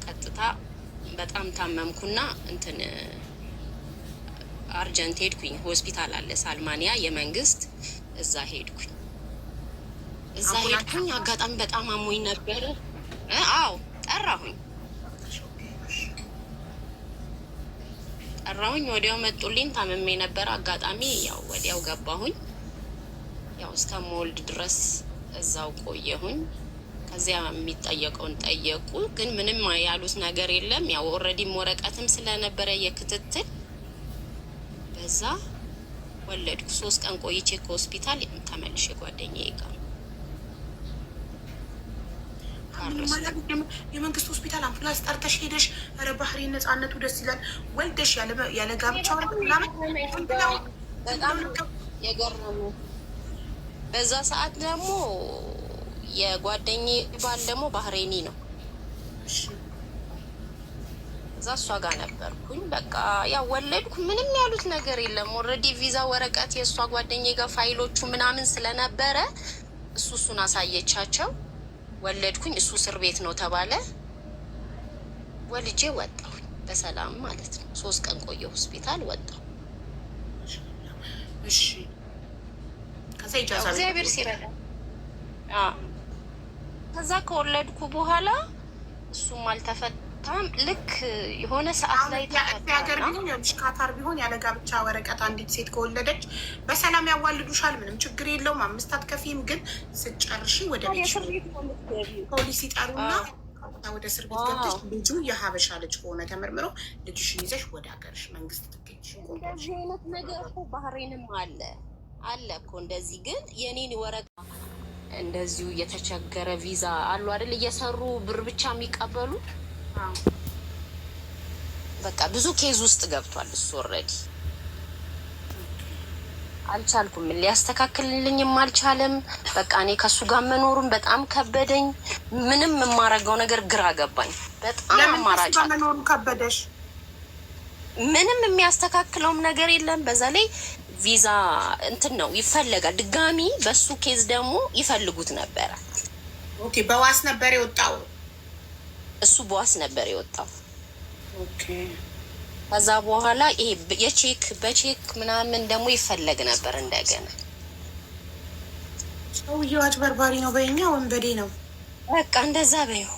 ቀጥታ በጣም ታመምኩና እንትን አርጀንት ሄድኩኝ። ሆስፒታል አለ ሳልማንያ የመንግስት፣ እዛ ሄድኩኝ። አጋጣሚ በጣም አሞኝ ነበር። ጠራሁኝ። ወዲያው መጡልኝ። ታመሜ ነበር። አጋጣሚ ያው ወዲያው ገባሁኝ። ያው እስከምወልድ ድረስ እዛው ቆየሁኝ። ከዚያ የሚጠየቀውን ጠየቁ፣ ግን ምንም ያሉት ነገር የለም። ያው ኦልሬዲም ወረቀትም ስለነበረ የክትትል በዛ ወለድኩ። 3 ቀን ቆይቼ ከሆስፒታል ተመልሼ ጓደኛዬ ጋር የመንግስት ሆስፒታል አምቡላንስ ጠርተሽ ሄደሽ፣ ኧረ ባህሬን ነፃነቱ ደስ ይላል። ወልደሽ ያለ ጋብቻ በጣም የገረሙ። በዛ ሰዓት ደግሞ የጓደኛዬ ባል ደግሞ ባህሬኒ ነው። እዛ እሷ ጋር ነበርኩኝ። በቃ ያው ወለድኩ። ምንም ያሉት ነገር የለም። ኦልሬዲ ቪዛ ወረቀት የእሷ ጓደኛዬ ጋር ፋይሎቹ ምናምን ስለነበረ እሱን አሳየቻቸው። ወለድኩኝ። እሱ እስር ቤት ነው ተባለ። ወልጄ ወጣሁኝ በሰላም ማለት ነው። 3 ቀን ቆየ ሆስፒታል፣ ወጣሁ። እሺ ከዛ ኢጃዛ እግዚአብሔር ሲረዳ ከዛ ከወለድኩ በኋላ እሱም አልተፈታ። በጣም ልክ የሆነ ሰዓት ላይ ሀገር ቢሆን ያልሽ ካታር ቢሆን ያለ ጋብቻ ወረቀት አንዲት ሴት ከወለደች በሰላም ያዋልዱሻል። ምንም ችግር የለውም። 5 አትከፊም። ግን ስጨርሺ ወደ ቤት ፖሊስ ይጠሩና ወደ እስር ቤት ገብተሽ ልጁ የሀበሻ ልጅ ከሆነ ተመርምሮ ልጅሽን ይዘሽ ወደ ሀገርሽ መንግስት ትገኝሽ። እንደዚህ አይነት ነገር እኮ ባህሬንም አለ እኮ እንደዚህ። ግን የኔን ወረቀት እንደዚሁ የተቸገረ ቪዛ አሉ አይደል እየሰሩ ብር ብቻ የሚቀበሉ በቃ ብዙ ኬዝ ውስጥ ገብቷል እሱ። ኦልሬዲ አልቻልኩም፣ ሊያስተካክልልኝም አልቻለም። በቃ እኔ ከሱ ጋር መኖሩን በጣም ከበደኝ። ምንም የማረገው ነገር ግራ ገባኝ። በጣም አማራጭ መኖሩ ከበደሽ? ምንም የሚያስተካክለውም ነገር የለም። በዛ ላይ ቪዛ እንትን ነው ይፈለጋል። ድጋሚ በሱ ኬዝ ደግሞ ይፈልጉት ነበረ። ኦኬ፣ በዋስ ነበር የወጣው እሱ በዋስ ነበር የወጣው። ኦኬ። ከዛ በኋላ ይሄ በቼክ ምናምን ደግሞ ይፈለግ ነበር እንደገና። ሰውዬው አጭበርባሪ ነው በእኛ ወንበዴ ነው። በቃ እንደዛ በይው።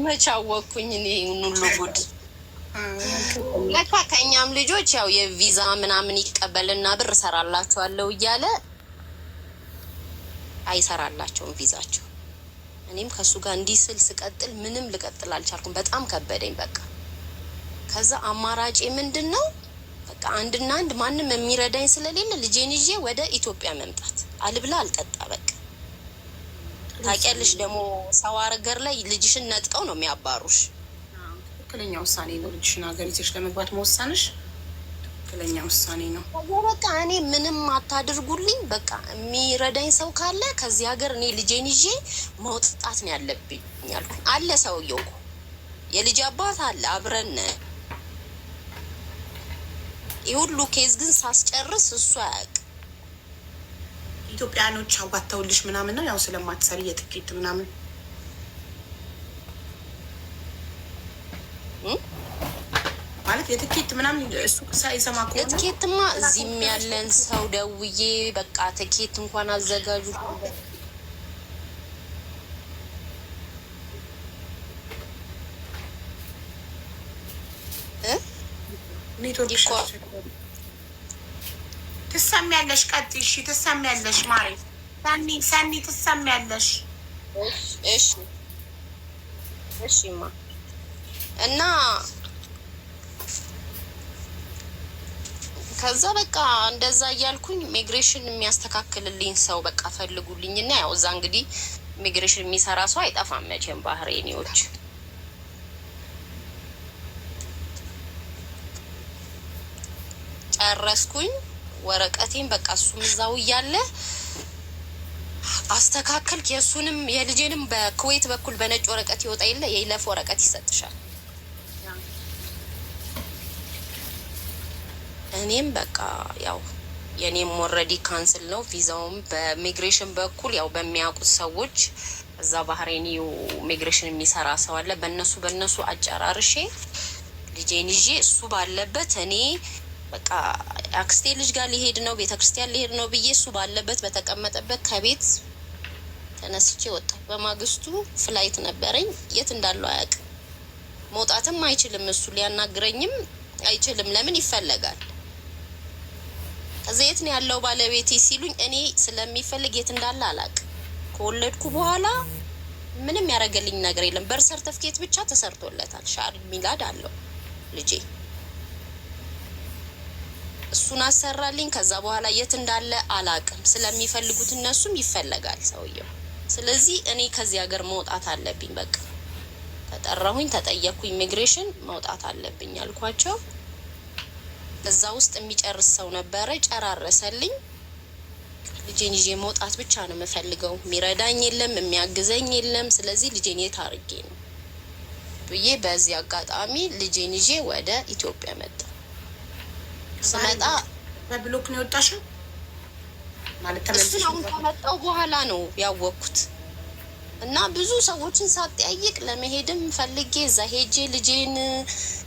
መች አወቅኩኝ እኔ ሁሉ ጉድ። ለካ ከእኛም ልጆች ያው የቪዛ ምናምን ይቀበልና ብር እሰራላችኋለሁ እያለ አይሰራላቸውም ቪዛቸው። እኔም ከሱ ጋር እንዲህ ስል ስቀጥል ምንም ልቀጥል አልቻልኩም። በጣም ከበደኝ በቃ። ከዛ አማራጭ ምንድነው? በቃ አንድና አንድ ማንም የሚረዳኝ ስለሌለ ልጄን ይዤ ወደ ኢትዮጵያ መምጣት። አልብላ አልጠጣ በቃ። ታውቂያለሽ ደግሞ ሰው ሀገር ላይ ልጅሽን ነጥቀው ነው የሚያባሩሽ። ትክክለኛ ውሳኔ ነው። ልጅሽን ሀገር ይዘሽ ለመግባት መወሰንሽ ትክክለኛ ውሳኔ ነው። በቃ እኔ ምንም አታድርጉልኝ፣ በቃ የሚረዳኝ ሰው ካለ ከዚህ ሀገር እኔ ልጄን ይዤ መውጣት ነው ያለብኝ ያልኩኝ። አለ ሰውየው የልጅ አባት አለ፣ አብረን የሁሉ ኬዝ ግን ሳስጨርስ እሱ አያውቅ። ኢትዮጵያኖች አዋተውልሽ ምናምን ነው ያው ስለማትሰሪ የትኬት ምናምን ማለት የትኬት ምናምን እሱ ሳይሰማ ከሆነ ትኬትማ እዚህም ያለን ሰው ደውዬ በቃ ትኬት እንኳን አዘጋጁ ትሰሚያለሽ። ቀጥይ እሺ። ትሰሚያለሽ ማሬ ሰኒ ትሰሚያለሽ። እሺማ እና ከዛ በቃ እንደዛ እያልኩኝ ኢሚግሬሽን የሚያስተካክልልኝ ሰው በቃ ፈልጉልኝ እና ያው እዛ እንግዲህ ኢሚግሬሽን የሚሰራ ሰው አይጠፋም መቼም ባህሬኒዎች። ጨረስኩኝ ወረቀቴን በቃ እሱም እዛው እያለ አስተካከልክ። የእሱንም የልጄንም በኩዌት በኩል በነጭ ወረቀት ይወጣ የለ የይለፍ ወረቀት ይሰጥሻል። እኔም በቃ ያው የኔም ኦልሬዲ ካንስል ነው። ቪዛውም በኢሚግሬሽን በኩል ያው በሚያውቁት ሰዎች እዛ ባህሬኒው ኢሚግሬሽን የሚሰራ ሰው አለ። በእነሱ አጨራርሼ ልጄን ይዤ እሱ ባለበት እኔ በቃ አክስቴ ልጅ ጋር ሊሄድ ነው ቤተክርስቲያን ሊሄድ ነው ብዬ እሱ ባለበት በተቀመጠበት ከቤት ተነስቼ ወጣ። በማግስቱ ፍላይት ነበረኝ። የት እንዳለው አያውቅም። መውጣትም አይችልም። እሱ ሊያናግረኝም አይችልም። ለምን ይፈለጋል? ከዛ የት ነው ያለው ባለቤቴ ሲሉኝ እኔ ስለሚፈልግ የት እንዳለ አላውቅም። ከወለድኩ በኋላ ምንም ያደረገልኝ ነገር የለም። በር ሰርተፍኬት ብቻ ተሰርቶለታል። ሻር ሚላድ አለው ልጄ። እሱን አሰራልኝ። ከዛ በኋላ የት እንዳለ አላውቅም። ስለሚፈልጉት እነሱም ይፈለጋል ሰውየው። ስለዚህ እኔ ከዚህ ሀገር መውጣት አለብኝ። በቃ ተጠራሁኝ፣ ተጠየቅኩ። ኢሚግሬሽን መውጣት አለብኝ አልኳቸው። እዛ ውስጥ የሚጨርስ ሰው ነበረ፣ ጨራረሰልኝ። ልጄን ይዤ መውጣት ብቻ ነው የምፈልገው። የሚረዳኝ የለም፣ የሚያግዘኝ የለም። ስለዚህ ልጄን የት አድርጌ ነው ብዬ በዚህ አጋጣሚ ልጄን ይዤ ወደ ኢትዮጵያ መጣ። ስመጣ በብሎክ ነው የወጣሽው ማለት ተመልሰሽ? እሱን አሁን ከመጣሁ በኋላ ነው ያወቅኩት። እና ብዙ ሰዎችን ሳጠያይቅ ለመሄድም ፈልጌ እዛ ሄጄ ልጄን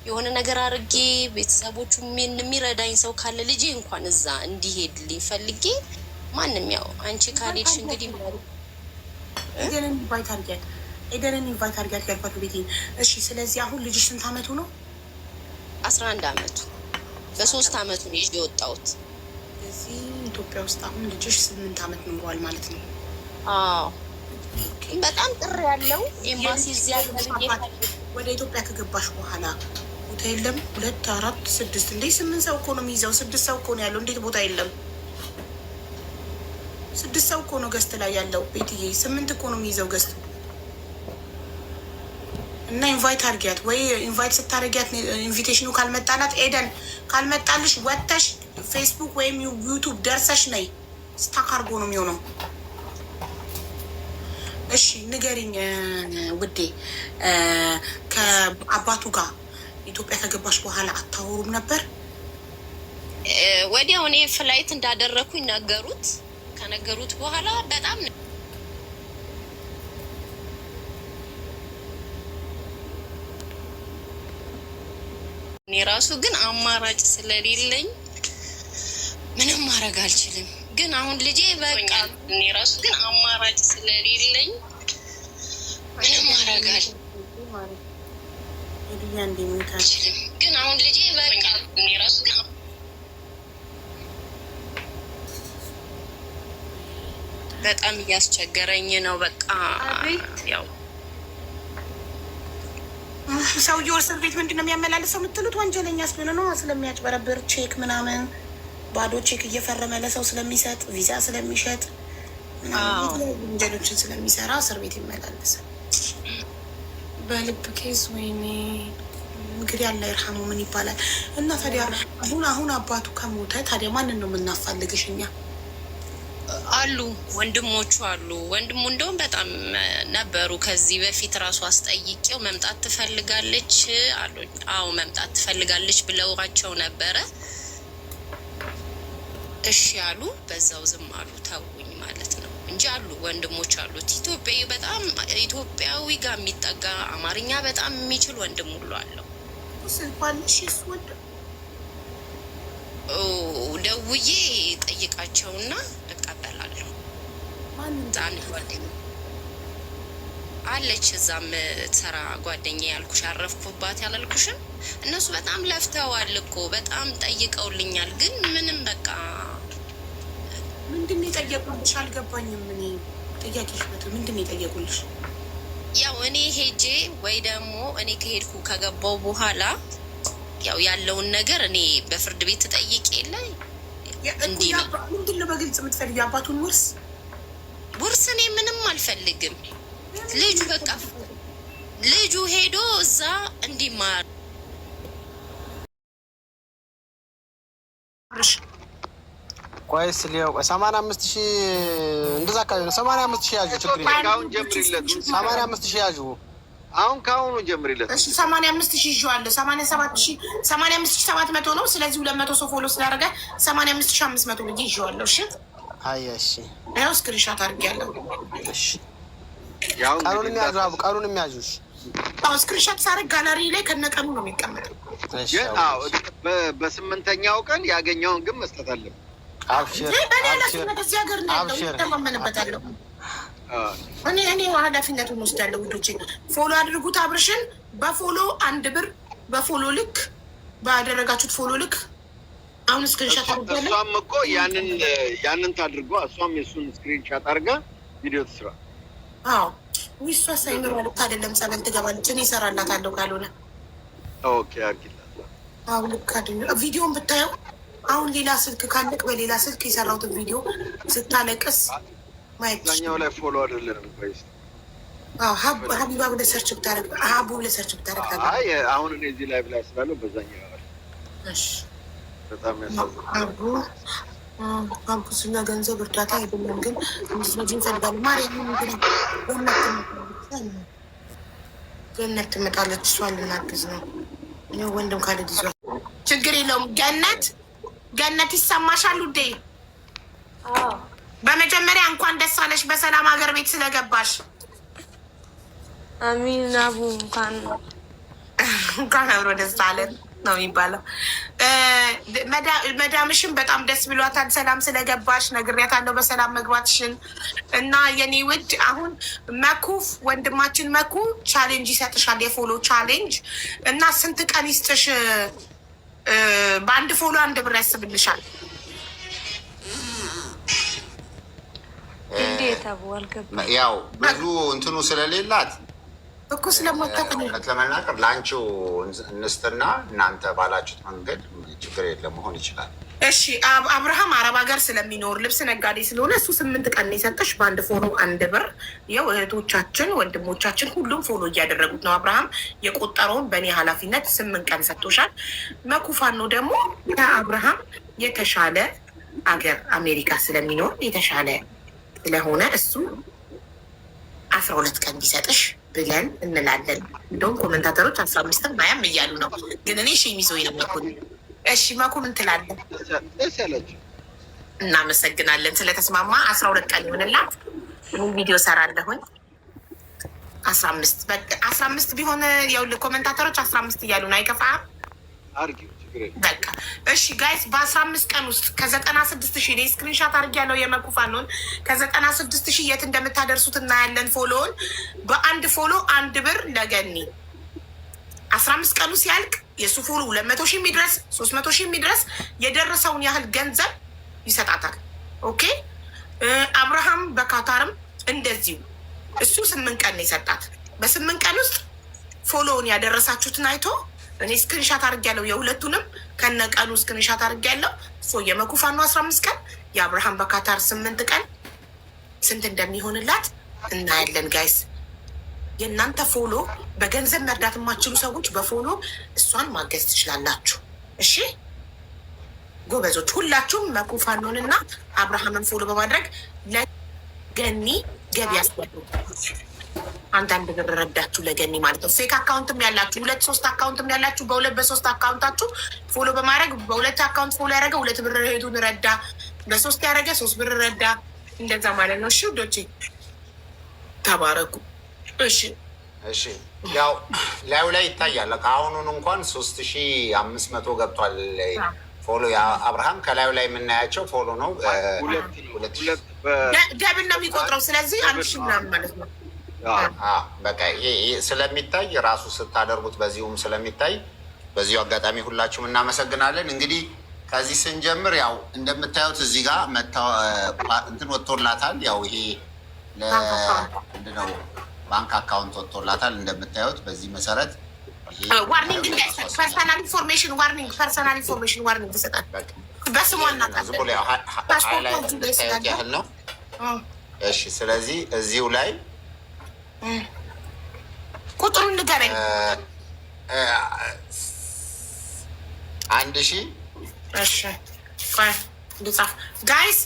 የሆነ ነገር አድርጌ ቤተሰቦቹ የሚረዳኝ ሰው ካለ ልጄ እንኳን እዛ እንዲሄድልኝ ፈልጌ ማንም ያው አንቺ ካልሄድሽ እንግዲህ ግን ባይታርገት ኤደንን ኢንቫይት አድርጊያት ያልኳት ቤቴ። እሺ ስለዚህ አሁን ልጅሽ ስንት አመቱ ነው? 11 አመቱ። በ3 አመቱ ነው ይዤ የወጣሁት። እዚህ ኢትዮጵያ ውስጥ አሁን ልጅሽ 8 አመት ኖሯል ማለት ነው? አዎ በጣም ጥር ያለው ኤምባሲ እዚያ ወደ ኢትዮጵያ ከገባሽ በኋላ ቦታ የለም? 2 4 6 እንዴ 8 ሰው እኮ ነው የሚይዘው። 6 ሰው እኮ ነው ያለው። እንዴት ቦታ የለም? 6 ሰው እኮ ነው ገስት ላይ ያለው ቤትዬ። 8 እኮ ነው የሚይዘው ገስት። እና ኢንቫይት አድርጊያት ወይ ኢንቫይት ስታደርጊያት ኢንቪቴሽኑ ካልመጣላት ኤደን ካልመጣልሽ ወጥተሽ ፌስቡክ ወይም ዩቱብ ደርሰሽ ነይ። ስታክ አድርጎ ነው የሚሆነው። እሺ ንገሪኝ ውዴ፣ ከአባቱ ጋር ኢትዮጵያ ከገባሽ በኋላ አታወሩም ነበር? ወዲያው እኔ ፍላይት እንዳደረኩኝ ነገሩት። ከነገሩት በኋላ በጣም እኔ ራሱ ግን አማራጭ ስለሌለኝ ምንም ማድረግ አልችልም። ግን አሁን ልጄ በቃ እኔ ራሱ ግን አማራጭ ስለሌለኝ ምንም ማድረግ አልችልም። ግን አሁን ልጄ በቃ እኔ ራሱ ግን በጣም እያስቸገረኝ ነው። በቃ ያው ሰውዬው እስር ቤት ምንድን ነው የሚያመላልሰው የምትሉት? ወንጀለኛ ስለሆነ ነው፣ ስለሚያጭበረብር ቼክ ምናምን ባዶ ቼክ እየፈረመ ለሰው ስለሚሰጥ ቪዛ ስለሚሸጥ ወንጀሎችን ስለሚሰራ እስር ቤት ይመላለሳል። በልብ ኬዝ ወይኔ እንግዲህ አላህ ይርሐሙ ምን ይባላል። እና ታዲያ አሁን አባቱ ከሞተ ታዲያ ማንን ነው የምናፋልግሽ እኛ? አሉ ወንድሞቹ አሉ። ወንድሙ እንደውም በጣም ነበሩ። ከዚህ በፊት ራሱ አስጠይቄው መምጣት ትፈልጋለች አሉኝ። አዎ መምጣት ትፈልጋለች ብለዋቸው ነበረ። እሺ ያሉ በዛው ዝም አሉ፣ ተውኝ ማለት ነው እንጂ አሉ ወንድሞች አሉት። ኢትዮጵያዊ በጣም ኢትዮጵያዊ ጋር የሚጠጋ አማርኛ በጣም የሚችል ወንድም ሁሉ አለው። ስልኳንሽ ወንድ ደውዬ ጠይቃቸውና እቀበላለሁ። ዛን ጓደኛ አለች እዛም ተራ ጓደኛ ያልኩሽ አረፍኩባት ያላልኩሽም። እነሱ በጣም ለፍተዋል እኮ በጣም ጠይቀውልኛል። ግን ምንም በቃ ምንድን ነው የጠየቁልሽ? አልገባኝም። እኔ ጥያቄሽ ምንድን ነው የጠየቁልሽ? ያው እኔ ሄጄ ወይ ደግሞ እኔ ከሄድኩ ከገባው በኋላ ያው ያለውን ነገር እኔ በፍርድ ቤት ተጠይቄ የለ እንዲህ ነው። ምንድን ነው በግልጽ የምትፈልጊው? የአባቱን ውርስ እኔ ምንም አልፈልግም። ልጁ በቃ ልጁ ሄዶ እዛ እንዲማር ቆይስ ሊያው 85,000 እንደዛ አካባቢ ነው። 85,000 ያዡ ችግር የለም። አሁን ጀምሪለት። 85,000 ያዡ አሁን ከአሁኑ ጀምሪለት። እሺ 85,000 ይዤዋለሁ። 85,700 ነው። ስለዚህ 200 ሰው ፎሎ ስላደረገ 85,500 ብዬ ይዤዋለሁ። እሺ አይ እሺ፣ ያው ስክሪንሾት አድርጌያለሁ። እሺ ቀኑንም ያዡ፣ ቀኑንም ያዡ። አዎ ስክሪንሾት ሳደርግ ጋለሪ ላይ ከነቀኑ ነው የሚቀመጠው። እሺ አዎ በ8ኛው ቀን ያገኘውን ግን መስጠት አለብን። አብሽር እዚህ ሀገር ነው ያለው፣ ተማመንበታለሁ። እኔ ኃላፊነቱን ወስዳለሁ። ውዶቼ ፎሎ አድርጉት አብርሽን። በፎሎ 1 ብር በፎሎ ልክ ባደረጋችሁት ፎሎ ልክ አሁን ስክሪንሾት አድርጋለሁ። እሷም እኮ ያንን ታድርጎ እሷም የሱን ስክሪንሾት አድርጋ ቪዲዮ ትስራ። አዎ ዊሷ ሳይኖር ልክ አይደለም። ጸበል ትገባለች። እኔ እሰራላታለሁ ካልሆነ። ኦኬ አርጊላት። አዎ ልክ አይደለም። ቪዲዮን ብታየው አሁን ሌላ ስልክ ካለቅ በሌላ ስልክ የሰራሁትን ቪዲዮ ስታለቅስ ማየት ዛኛው ላይ ፎሎ አይደለም ፕሬስ። አዎ ሀቢባ ብለህ ሰርች ብታረግ ሀቡ ብለህ ሰርች ብታረግ ታዲያ አይ አሁን እኔ እዚህ ላይ ብላ ስላለው በዛኛው ያወራል። እሺ በጣም ያሳዝናል። ሀቡ ስለ ገንዘብ እርዳታ አይደለም ግን እንድትረጂኝ እፈልጋለሁ። ማርያም ግን ገነት ትመጣለች። እሷን ልናግዝ ነው። እኔ ወንድም ካለ ይዟል። ችግር የለውም። ገነት ይሰማሻል ውዴ? በመጀመሪያ እንኳን ደስ አለሽ በሰላም ሀገር ቤት ስለገባሽ። አሚን። አቡ እንኳን አብሮ ደስ አለን። ነው የሚባለው። መዳምሽን በጣም ደስ ብሏታል። ሰላም ስለገባሽ ነግሬያታለሁ በሰላም መግባትሽን እና የኔ ውድ አሁን መኩፍ ወንድማችን መኩ ቻሌንጅ ይሰጥሻል፣ የፎሎ ቻሌንጅ እና ስንት ቀን ይስጥሽ? በአንድ ፎሎ 1 ብር ያስብልሻል። ያው ብዙ እንትኑ ስለሌላት እኮ ስለሞተት ለመናገር ለአንቺው እንስትና እናንተ ባላችሁት መንገድ ችግር የለም መሆን ይችላል። እሺ አብርሃም አረብ ሀገር ስለሚኖር ልብስ ነጋዴ ስለሆነ እሱ 8 ቀን የሰጠሽ በአንድ ፎሎ 1 ብር። ያው እህቶቻችን ወንድሞቻችን ሁሉም ፎሎ እያደረጉት ነው። አብርሃም የቆጠረውን በእኔ ኃላፊነት 8 ቀን ሰጥቶሻል። መኩፋን ነው ደግሞ ከአብርሃም የተሻለ አገር አሜሪካ ስለሚኖር የተሻለ ስለሆነ እሱ 12 ቀን ቢሰጥሽ ብለን እንላለን። እንደውም ኮመንታተሮች 15 ማያም እያሉ ነው፣ ግን እኔ ሺ ይዞ የለመኩን። እሺ መኩ ምን ትላለህ? እናመሰግናለን ስለተስማማ። 12 ቀን ይሆንላት። ቪዲዮ ሰራለሁኝ 15 ቢሆን ያው ኮመንታተሮች 15 እያሉ ነው። አይከፋም? በቃ እሺ ጋይስ፣ በ15 ቀን ውስጥ ከ96,000 ስክሪንሻት አድርግ ያለው የመኩፋኖን ከ96,000 የት እንደምታደርሱት እናያለን። ፎሎውን በአንድ ፎሎ 1 ብር ለገኒ 15 ቀኑ ሲያልቅ የሱ ፎሎ 200,000 የሚድረስ 300,000 የሚድረስ የደረሰውን ያህል ገንዘብ ይሰጣታል። ኦኬ አብርሃም በካታርም እንደዚሁ እሱ 8 ቀን ነው የሰጣት። በ8 ቀን ውስጥ ፎሎውን ያደረሳችሁትን አይቶ እኔ ስክሪንሻት አድርግ ያለው የሁለቱንም ከነቀኑ ስክሪንሻት አድርግ ያለው የመኩፋኑ 15 ቀን የአብርሃም በካታር 8 ቀን ስንት እንደሚሆንላት እናያለን። ጋይስ የእናንተ ፎሎ በገንዘብ መርዳት የማትችሉ ሰዎች በፎሎ እሷን ማገዝ ትችላላችሁ። እሺ ጎበዞች ሁላችሁም መኩፋኑን እና አብርሃምን ፎሎ በማድረግ ለገኒ ገቢ ያስገቡ። አንዳንድ ብር ረዳችሁ ለገኒ ማለት ነው። ፌክ አካውንትም ያላችሁ 2-3 አካውንትም ያላችሁ በ2-3 አካውንታችሁ ፎሎ በማድረግ በ2 አካውንት ፎሎ ያደረገ 2 ብር ሄዱን ረዳ፣ በ3 ያደረገ 3 ብር ረዳ። እንደዛ ማለት ነው። እሺ ውዶቼ ተባረኩ። እሺ ያው ላዩ ላይ ይታያል። ከአሁኑን እንኳን 3,500 ገብቷል ፎሎ አብርሃም። ከላዩ ላይ የምናያቸው ፎሎ ነው። ደብል ነው የሚቆጥረው። ስለዚህ 1,000 ምናምን ማለት ነው። በቃ ይሄ ስለሚታይ ራሱ ስታደርጉት በዚሁም ስለሚታይ በዚሁ አጋጣሚ ሁላችሁም እናመሰግናለን። እንግዲህ ከዚህ ስንጀምር ያው እንደምታዩት እዚህ ጋር እንትን ወጥቶላታል። ያው ይሄ ምንድነው ባንክ አካውንት ወጥቶላታል እንደምታዩት። በዚህ መሰረት ዋርኒንግ ፐርሰናል ኢንፎርሜሽን ዋርኒንግ ይሰጣል። በስሟ እናታለን ያህል ነው። እሺ ስለዚህ እዚሁ ላይ ቁጥሩን ንገረኝ። 1,000 እሺ ልጻፍ ጋይስ።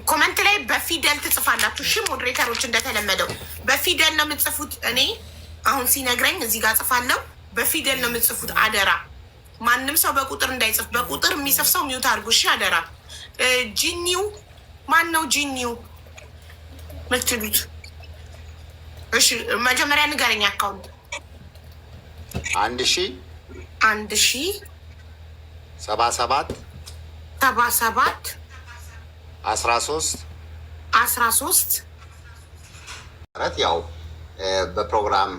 ኮመንት ላይ በፊደል ትጽፋላችሁ። እሺ ሞዴሬተሮች እንደተለመደው በፊደል ነው የምጽፉት። እኔ አሁን ሲነግረኝ እዚህ ጋር ጽፋለሁ። በፊደል ነው የምጽፉት አደራ። ማንም ሰው በቁጥር እንዳይጽፍ። በቁጥር የሚጽፍ ሰው ሚውት አድርጉ። እሺ አደራ። ጂኒው ማን ነው? ጂኒው ምትሉት? እሺ መጀመሪያ ንገረኝ። አካውንት 1,000 77 13 ያው በፕሮግራም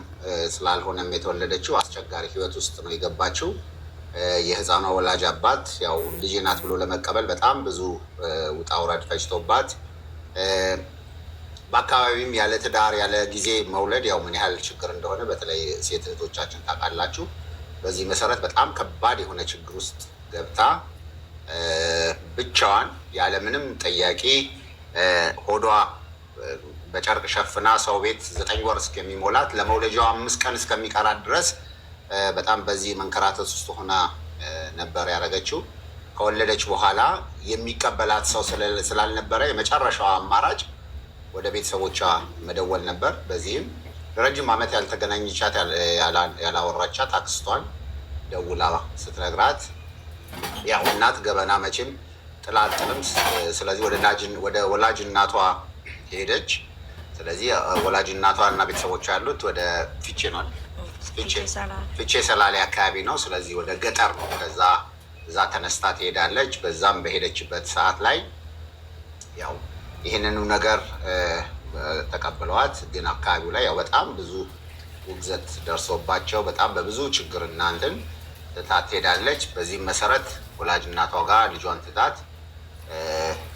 ስላልሆነም የተወለደችው አስቸጋሪ ህይወት ውስጥ ነው የገባችው። የህፃኗ ወላጅ አባት ያው ልጄ ናት ብሎ ለመቀበል በጣም ብዙ ውጣ ውረድ ፈጅቶባት በአካባቢም ያለ ትዳር ያለ ጊዜ መውለድ ያው ምን ያህል ችግር እንደሆነ በተለይ ሴት እህቶቻችን ታውቃላችሁ። በዚህ መሰረት በጣም ከባድ የሆነ ችግር ውስጥ ገብታ ብቻዋን ያለምንም ጠያቂ ሆዷ በጨርቅ ሸፍና ሰው ቤት 9 ወር እስከሚሞላት ለመውለጃዋ 5 ቀን እስከሚቀራት ድረስ በጣም በዚህ መንከራተት ውስጥ ሆና ነበር ያደረገችው። ከወለደች በኋላ የሚቀበላት ሰው ስላልነበረ የመጨረሻዋ አማራጭ ወደ ቤተሰቦቿ መደወል ነበር። በዚህም ለረጅም ዓመት ያልተገናኘቻት ያላወራቻት አክስቷን ደውላ ስትነግራት ያው እናት ገበና መቼም ጥላ አጥልም። ስለዚህ ወደ ወላጅ እናቷ ሄደች። ስለዚህ ወላጅ እናቷ እና ቤተሰቦቿ ያሉት ወደ ፊቼ ነው። ፍቼ ሰላሌ አካባቢ ነው። ስለዚህ ወደ ገጠር ነው። ከዛ እዛ ተነስታ ትሄዳለች። በዛም በሄደችበት ሰዓት ላይ ያው ይህንኑ ነገር ተቀብለዋት፣ ግን አካባቢው ላይ ያው በጣም ብዙ ውግዘት ደርሶባቸው በጣም በብዙ ችግር እናንትን ትታት ትሄዳለች። በዚህም መሰረት ወላጅ እናቷ ጋር ልጇን ትታት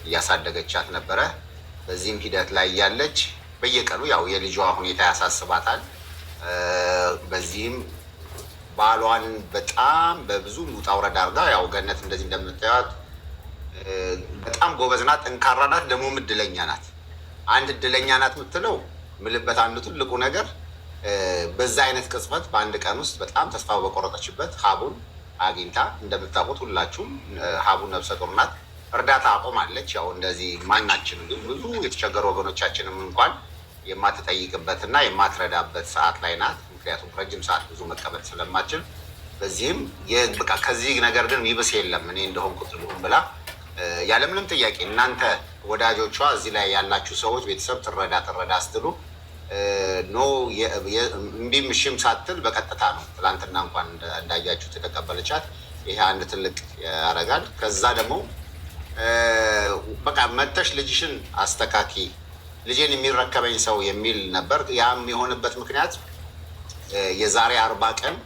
እያሳደገቻት ነበረ። በዚህም ሂደት ላይ እያለች በየቀኑ ያው የልጇ ሁኔታ ያሳስባታል። በዚህም ባሏን በጣም በብዙ ውጣ ውረድ አድርጋ ያው ገነት እንደዚህ እንደምታዩት በጣም ጎበዝ ናት፣ ጠንካራ ናት፣ ደግሞ እድለኛ ናት። አንድ እድለኛ ናት የምትለው ምልበት አንዱ ትልቁ ነገር በዛ አይነት ቅጽበት በአንድ ቀን ውስጥ በጣም ተስፋ በቆረጠችበት ሀቡን አግኝታ፣ እንደምታውቁት ሁላችሁም ሀቡ ነፍሰ ጡር ናት። እርዳታ አቆማለች። ያው እንደዚህ ማናችንም ግን ብዙ የተቸገሩ ወገኖቻችንም እንኳን የማትጠይቅበትና የማትረዳበት ሰዓት ላይ ናት። ምክንያቱም ረጅም ሰዓት ብዙ መቀመጥ ስለማትችል፣ በዚህም በቃ ከዚህ ነገር ግን ይብስ የለም እኔ እንደሆንኩት ልሁን ብላ ያለምንም ጥያቄ እናንተ ወዳጆቿ እዚህ ላይ ያላችሁ ሰዎች ቤተሰብ ትረዳ ስትሉ ኖ እምቢም እሺም ሳትል በቀጥታ ነው ትላንትና እንኳን እንዳያችሁ የተቀበለቻት። ይሄ አንድ ትልቅ ያደርጋል። ከዛ ደግሞ በቃ መተሽ ልጅሽን አስተካኪ፣ ልጄን የሚረከበኝ ሰው የሚል ነበር። ያም የሆነበት ምክንያት የዛሬ 40 ቀን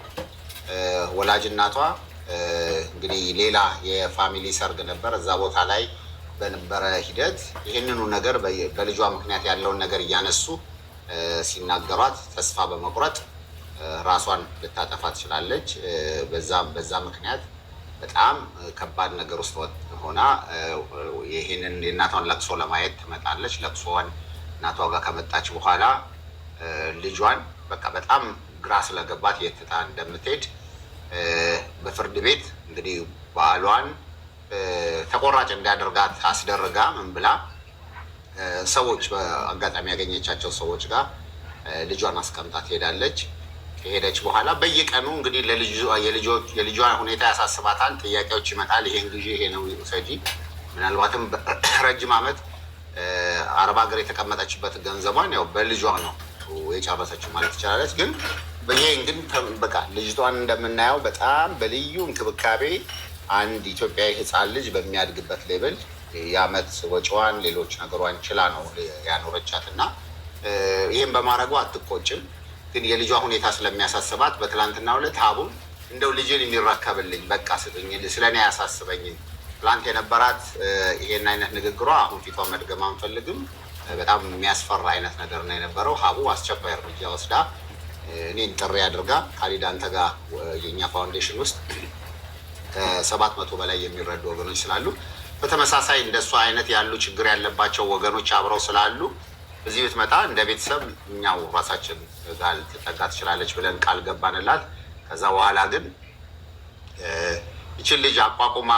ወላጅ እናቷ እንግዲህ ሌላ የፋሚሊ ሰርግ ነበር። እዛ ቦታ ላይ በነበረ ሂደት ይህንኑ ነገር በልጇ ምክንያት ያለውን ነገር እያነሱ ሲናገሯት ተስፋ በመቁረጥ ራሷን ልታጠፋ ትችላለች። በዛ ምክንያት በጣም ከባድ ነገር ውስጥ ሆና ይህንን የእናቷን ለቅሶ ለማየት ትመጣለች። ለቅሶዋን እናቷ ጋር ከመጣች በኋላ ልጇን በቃ በጣም ግራ ስለገባት የትታ እንደምትሄድ በፍርድ ቤት እንግዲህ ባሏን ተቆራጭ እንዲያደርጋት አስደርጋ ምን ብላ ሰዎች በአጋጣሚ ያገኘቻቸው ሰዎች ጋር ልጇን አስቀምጣ ትሄዳለች። ከሄደች በኋላ በየቀኑ እንግዲህ የልጇ ሁኔታ ያሳስባታል። ጥያቄዎች ይመጣል። ይሄን ግዢ፣ ይሄ ነው ውሰጂ። ምናልባትም ረጅም ዓመት አረብ ሀገር የተቀመጠችበት ገንዘቧን ያው በልጇ ነው የጨረሰችው ማለት ትችላለች። ግን ይሄን ግን በቃ ልጅቷን እንደምናየው በጣም በልዩ እንክብካቤ አንድ ኢትዮጵያዊ ሕፃን ልጅ በሚያድግበት ሌብል የዓመት ወጪዋን ሌሎች ነገሯን ችላ ነው ያኖረቻት እና ይህም በማድረጓ አትቆጭም። ግን የልጇ ሁኔታ ስለሚያሳስባት በትላንትናው ዕለት ሀቡን እንደው ልጅን የሚረከብልኝ በቃ ስጡኝ፣ ስለኔ አያሳስበኝም። ትላንት የነበራት ይሄን አይነት ንግግሯ አሁን ፊቷ መድገም አንፈልግም። በጣም የሚያስፈራ አይነት ነገር ነው የነበረው። ሀቡ አስቸኳይ እርምጃ ወስዳ እኔን ጥሪ አድርጋ ካሊድ አንተ ጋር የእኛ ፋውንዴሽን ውስጥ ከ700 በላይ የሚረዱ ወገኖች ስላሉ በተመሳሳይ እንደሷ አይነት ያሉ ችግር ያለባቸው ወገኖች አብረው ስላሉ እዚህ ብትመጣ እንደ ቤተሰብ እኛው ራሳችን ጋር ልትጠጋ ትችላለች ብለን ቃል ገባንላት። ከዛ በኋላ ግን ይችን ልጅ አቋቁማ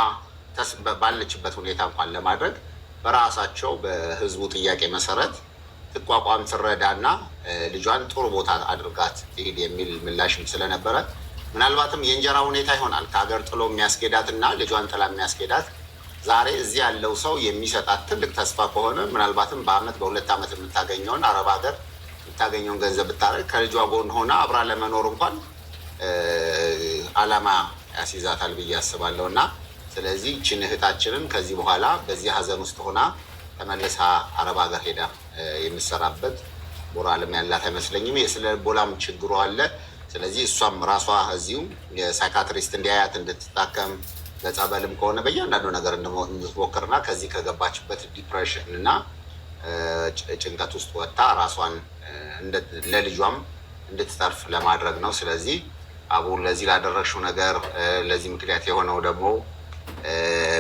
ባለችበት ሁኔታ እንኳን ለማድረግ በራሳቸው በህዝቡ ጥያቄ መሰረት ትቋቋም ትረዳና ልጇን ጥሩ ቦታ አድርጋት ትሄድ የሚል ምላሽም ስለነበረ ምናልባትም የእንጀራ ሁኔታ ይሆናል ከሀገር ጥሎ የሚያስኬዳትና ልጇን ጥላ የሚያስኬዳት ዛሬ እዚህ ያለው ሰው የሚሰጣት ትልቅ ተስፋ ከሆነ ምናልባትም በአመት በ2 ዓመት የምታገኘውን አረብ ሀገር የምታገኘውን ገንዘብ ብታደርግ ከልጇ ጎን ሆና አብራ ለመኖር እንኳን አላማ ያስይዛታል ብዬ አስባለሁ። እና ስለዚህ ይህችን እህታችንን ከዚህ በኋላ በዚህ ሀዘን ውስጥ ሆና ተመልሳ አረብ ሀገር ሄዳ የምትሰራበት ሞራልም ያላት አይመስለኝም። የስነ ልቦናም ችግሯ አለ። ስለዚህ እሷም ራሷ እዚሁ የሳይካትሪስት እንዲያያት እንድትታከም በጸበልም ከሆነ በእያንዳንዱ ነገር እንድትሞክርና ከዚህ ከገባችበት ዲፕሬሽን እና ጭንቀት ውስጥ ወጥታ ራሷን ለልጇም እንድትተርፍ ለማድረግ ነው። ስለዚህ አቡ ለዚህ ላደረግሽው ነገር ለዚህ ምክንያት የሆነው ደግሞ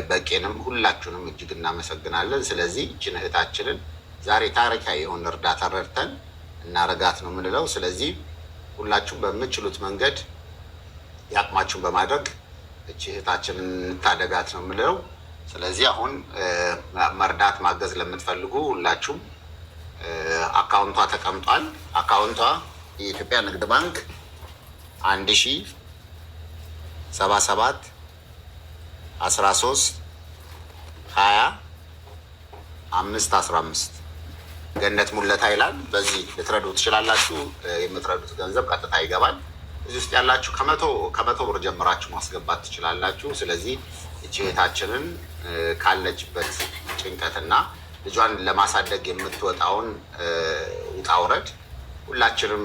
በቄንም ሁላችሁንም እጅግ እናመሰግናለን። ስለዚህ ይህችን እህታችንን ዛሬ ታሪካዊ የሆነ እርዳታ ረድተን እናረጋት ነው የምንለው። ስለዚህ ሁላችሁም በምችሉት መንገድ ያቅማችሁን በማድረግ እቺ እህታችንን እንታደጋት ነው የምንለው። ስለዚህ አሁን መርዳት ማገዝ ለምትፈልጉ ሁላችሁም አካውንቷ ተቀምጧል። አካውንቷ የኢትዮጵያ ንግድ ባንክ 1077 13 20 515 ገነት ሙለታ ይላል። በዚህ ልትረዱ ትችላላችሁ። የምትረዱት ገንዘብ ቀጥታ ይገባል። እዚህ ውስጥ ያላችሁ ከመቶ ብር ጀምራችሁ ማስገባት ትችላላችሁ። ስለዚህ እቺ እህታችንን ካለችበት ጭንቀትና ልጇን ለማሳደግ የምትወጣውን ውጣ ውረድ ሁላችንም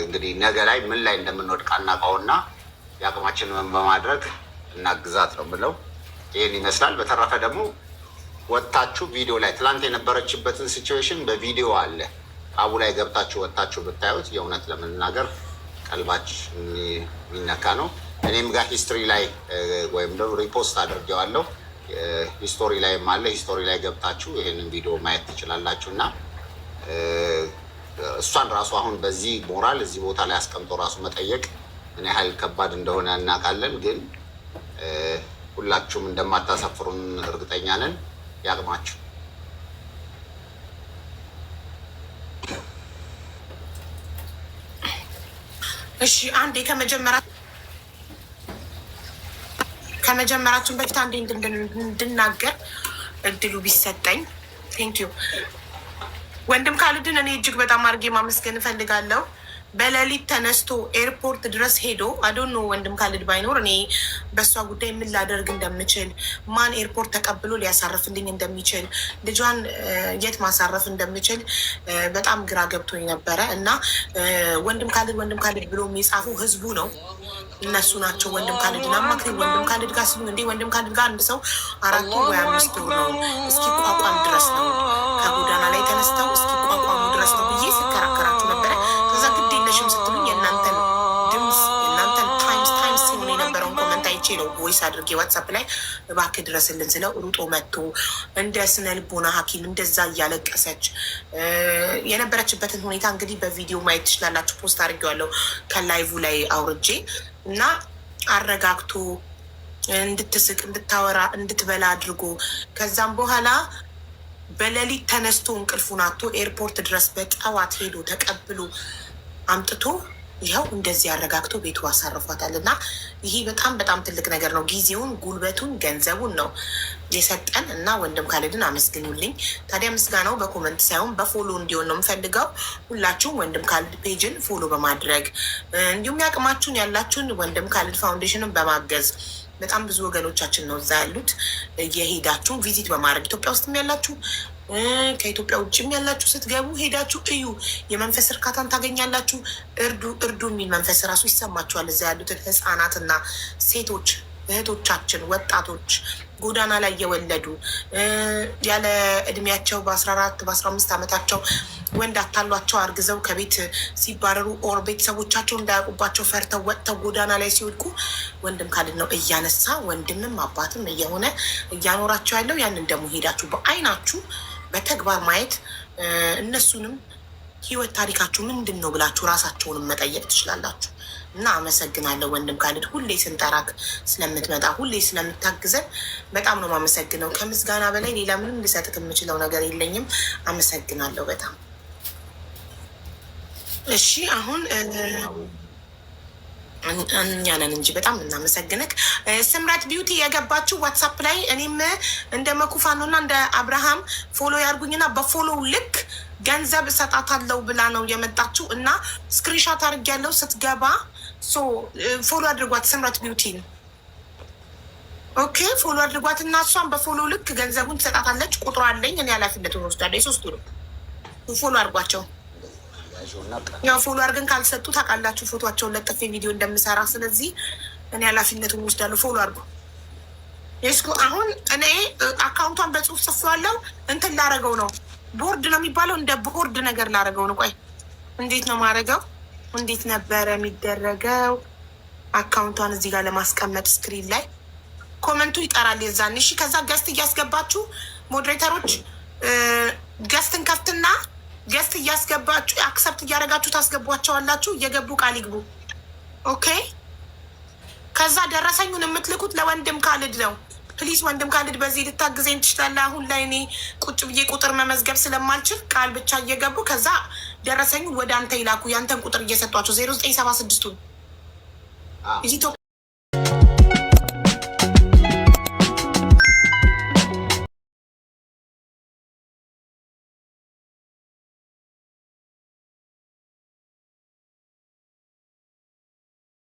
እንግዲህ ነገ ላይ ምን ላይ እንደምንወድቅ አናውቀውና የአቅማችንን በማድረግ እናግዛት ነው ብለው ይህን ይመስላል። በተረፈ ደግሞ ወጥታችሁ ቪዲዮ ላይ ትላንት የነበረችበትን ሲቹዌሽን በቪዲዮ አለ አቡ ላይ ገብታችሁ ወጥታችሁ ብታዩት የእውነት ለመናገር ቀልባች የሚነካ ነው። እኔም ጋር ሂስቶሪ ላይ ወይም ደግሞ ሪፖስት አድርጌዋለሁ። ሂስቶሪ ላይም አለ። ሂስቶሪ ላይ ገብታችሁ ይህንን ቪዲዮ ማየት ትችላላችሁ። እና እሷን ራሱ አሁን በዚህ ሞራል እዚህ ቦታ ላይ አስቀምጦ ራሱ መጠየቅ ምን ያህል ከባድ እንደሆነ እናውቃለን። ግን ሁላችሁም እንደማታሳፍሩን እርግጠኛ ነን። ያቅማችሁ እሺ። አንዴ ከመጀመራችን በፊት አንዴ እንድናገር እድሉ ቢሰጠኝ። ቴንኪዩ ወንድም ካልድን እኔ እጅግ በጣም አድርጌ ማመስገን እፈልጋለሁ። በሌሊት ተነስቶ ኤርፖርት ድረስ ሄዶ አዶኖ ወንድም ካልድ ባይኖር እኔ በእሷ ጉዳይ ምን ላደርግ እንደምችል፣ ማን ኤርፖርት ተቀብሎ ሊያሳርፍልኝ እንደሚችል፣ ልጇን የት ማሳረፍ እንደምችል በጣም ግራ ገብቶኝ ነበረ እና ወንድም ካልድ ብሎ የሚጻፈው ህዝቡ ነው። እነሱ ናቸው ወንድም ካልድን አማክረኝ ወንድም ካልድ ጋር ሲሉ እንዴ ወንድም ካልድ ጋር አንድ ሰው 4 ወይ 5 ወር ነው እስኪቋቋም ድረስ ነው ከጎዳና ላይ ተነስተው እስኪቋቋሙ ድረስ ነው ብዬ ስከራከራችሁ ነበረ። ከዛ ግድ የለሽም ስትሉኝ የእናንተን ድምፅ የእናንተን ታይምስ ሲሆን የነበረውን ኮመንት አይቼ ነው ቮይስ አድርጌ ዋትሳፕ ላይ እባክህ ድረስልን ስለው ሩጦ መጥቶ እንደ ስነ ልቦና ሐኪም እንደዛ እያለቀሰች የነበረችበትን ሁኔታ እንግዲህ በቪዲዮ ማየት ትችላላችሁ። ፖስት አድርጌዋለሁ ከላይቭ ላይ አውርጄ እና አረጋግቶ እንድትስቅ እንድታወራ እንድትበላ አድርጎ ከዛም በኋላ በሌሊት ተነስቶ እንቅልፉን አጥቶ ኤርፖርት ድረስ በጠዋት ሄዶ ተቀብሎ አምጥቶ ይኸው እንደዚህ አረጋግቶ ቤቱ አሳርፏታል። እና ይሄ በጣም በጣም ትልቅ ነገር ነው። ጊዜውን፣ ጉልበቱን፣ ገንዘቡን ነው የሰጠን እና ወንድም ካልድን አመስግኑልኝ። ታዲያ ምስጋናው በኮመንት ሳይሆን በፎሎ እንዲሆን ነው የምፈልገው። ሁላችሁም ወንድም ካልድ ፔጅን ፎሎ በማድረግ እንዲሁም ያቅማችሁን ያላችሁን ወንድም ካልድ ፋውንዴሽንን በማገዝ በጣም ብዙ ወገኖቻችን ነው እዛ ያሉት የሄዳችሁ ቪዚት በማድረግ ኢትዮጵያ ውስጥም ያላችሁ ከኢትዮጵያ ውጭም ያላችሁ ስትገቡ ሄዳችሁ እዩ። የመንፈስ እርካታን ታገኛላችሁ። እርዱ የሚል መንፈስ ራሱ ይሰማችኋል። እዛ ያሉትን ህፃናትና ሴቶች እህቶቻችን፣ ወጣቶች ጎዳና ላይ የወለዱ ያለ እድሜያቸው በ14 በ15 ዓመታቸው ወንድ አታሏቸው አርግዘው ከቤት ሲባረሩ ኦር ቤተሰቦቻቸው እንዳያውቁባቸው ፈርተው ወጥተው ጎዳና ላይ ሲወድቁ ወንድም ካልድ ነው እያነሳ ወንድምም አባትም እየሆነ እያኖራቸው ያለው። ያንን ደግሞ ሄዳችሁ በአይናችሁ በተግባር ማየት እነሱንም ህይወት ታሪካችሁ ምንድን ነው ብላችሁ ራሳቸውንም መጠየቅ ትችላላችሁ። እና አመሰግናለሁ ወንድም ካልድ ሁሌ ስንጠራክ ስለምትመጣ ሁሌ ስለምታግዘን በጣም ነው የማመሰግነው። ከምስጋና በላይ ሌላ ምንም ልሰጥክ የምችለው ነገር የለኝም። አመሰግናለሁ በጣም። እሺ አሁን እኛ ነን እንጂ በጣም እናመሰግንክ። ስምረት ቢዩቲ የገባችሁ ዋትሳፕ ላይ እኔም እንደ መኩፋኖ እና እንደ አብርሃም ፎሎ ያርጉኝና በፎሎው ልክ ገንዘብ እሰጣታለሁ ብላ ነው የመጣችው እና ስክሪንሻት አድርጌያለሁ። ስትገባ ፎሎ አድርጓት ስምረት ቢዩቲን። ኦኬ ፎሎ አድርጓት እና እሷን በፎሎ ልክ ገንዘቡን ትሰጣታለች። ቁጥሩ አለኝ እኔ ኃላፊነቱን ወስዳለሁ። የሶስቱ ነው ፎሎ አድርጓቸው። ያው ፎሎ አድርገን ካልሰጡ ታውቃላችሁ ፎቶቸውን ለጥፌ ቪዲዮ እንደምሰራ። ስለዚህ እኔ ኃላፊነቱን ወስዳለሁ። ፎሎ አድርጎ የስኩ አሁን እኔ አካውንቷን በጽሁፍ ጽፌዋለሁ። እንትን ላረገው ነው ቦርድ ነው የሚባለው፣ እንደ ቦርድ ነገር ላረገው ነው። ቆይ እንዴት ነው ማረገው? እንዴት ነበረ የሚደረገው? አካውንቷን እዚህ ጋር ለማስቀመጥ ስክሪን ላይ ኮመንቱ ይጠራል የዛን። እሺ ከዛ ገስት እያስገባችሁ ሞዴሬተሮች ገስትን ከፍትና ገስት እያስገባችሁ አክሰፕት እያደረጋችሁ ታስገቧቸዋላችሁ። እየገቡ ቃል ይግቡ። ኦኬ ከዛ ደረሰኙን የምትልኩት ለወንድም ካልድ ነው። ፕሊዝ ወንድም ካልድ በዚህ ልታግዘኝ ትችላለህ? አሁን ላይ እኔ ቁጭ ብዬ ቁጥር መመዝገብ ስለማልችል ቃል ብቻ እየገቡ ከዛ ደረሰኙን ወደ አንተ ይላኩ። ያንተን ቁጥር እየሰጧቸው 0976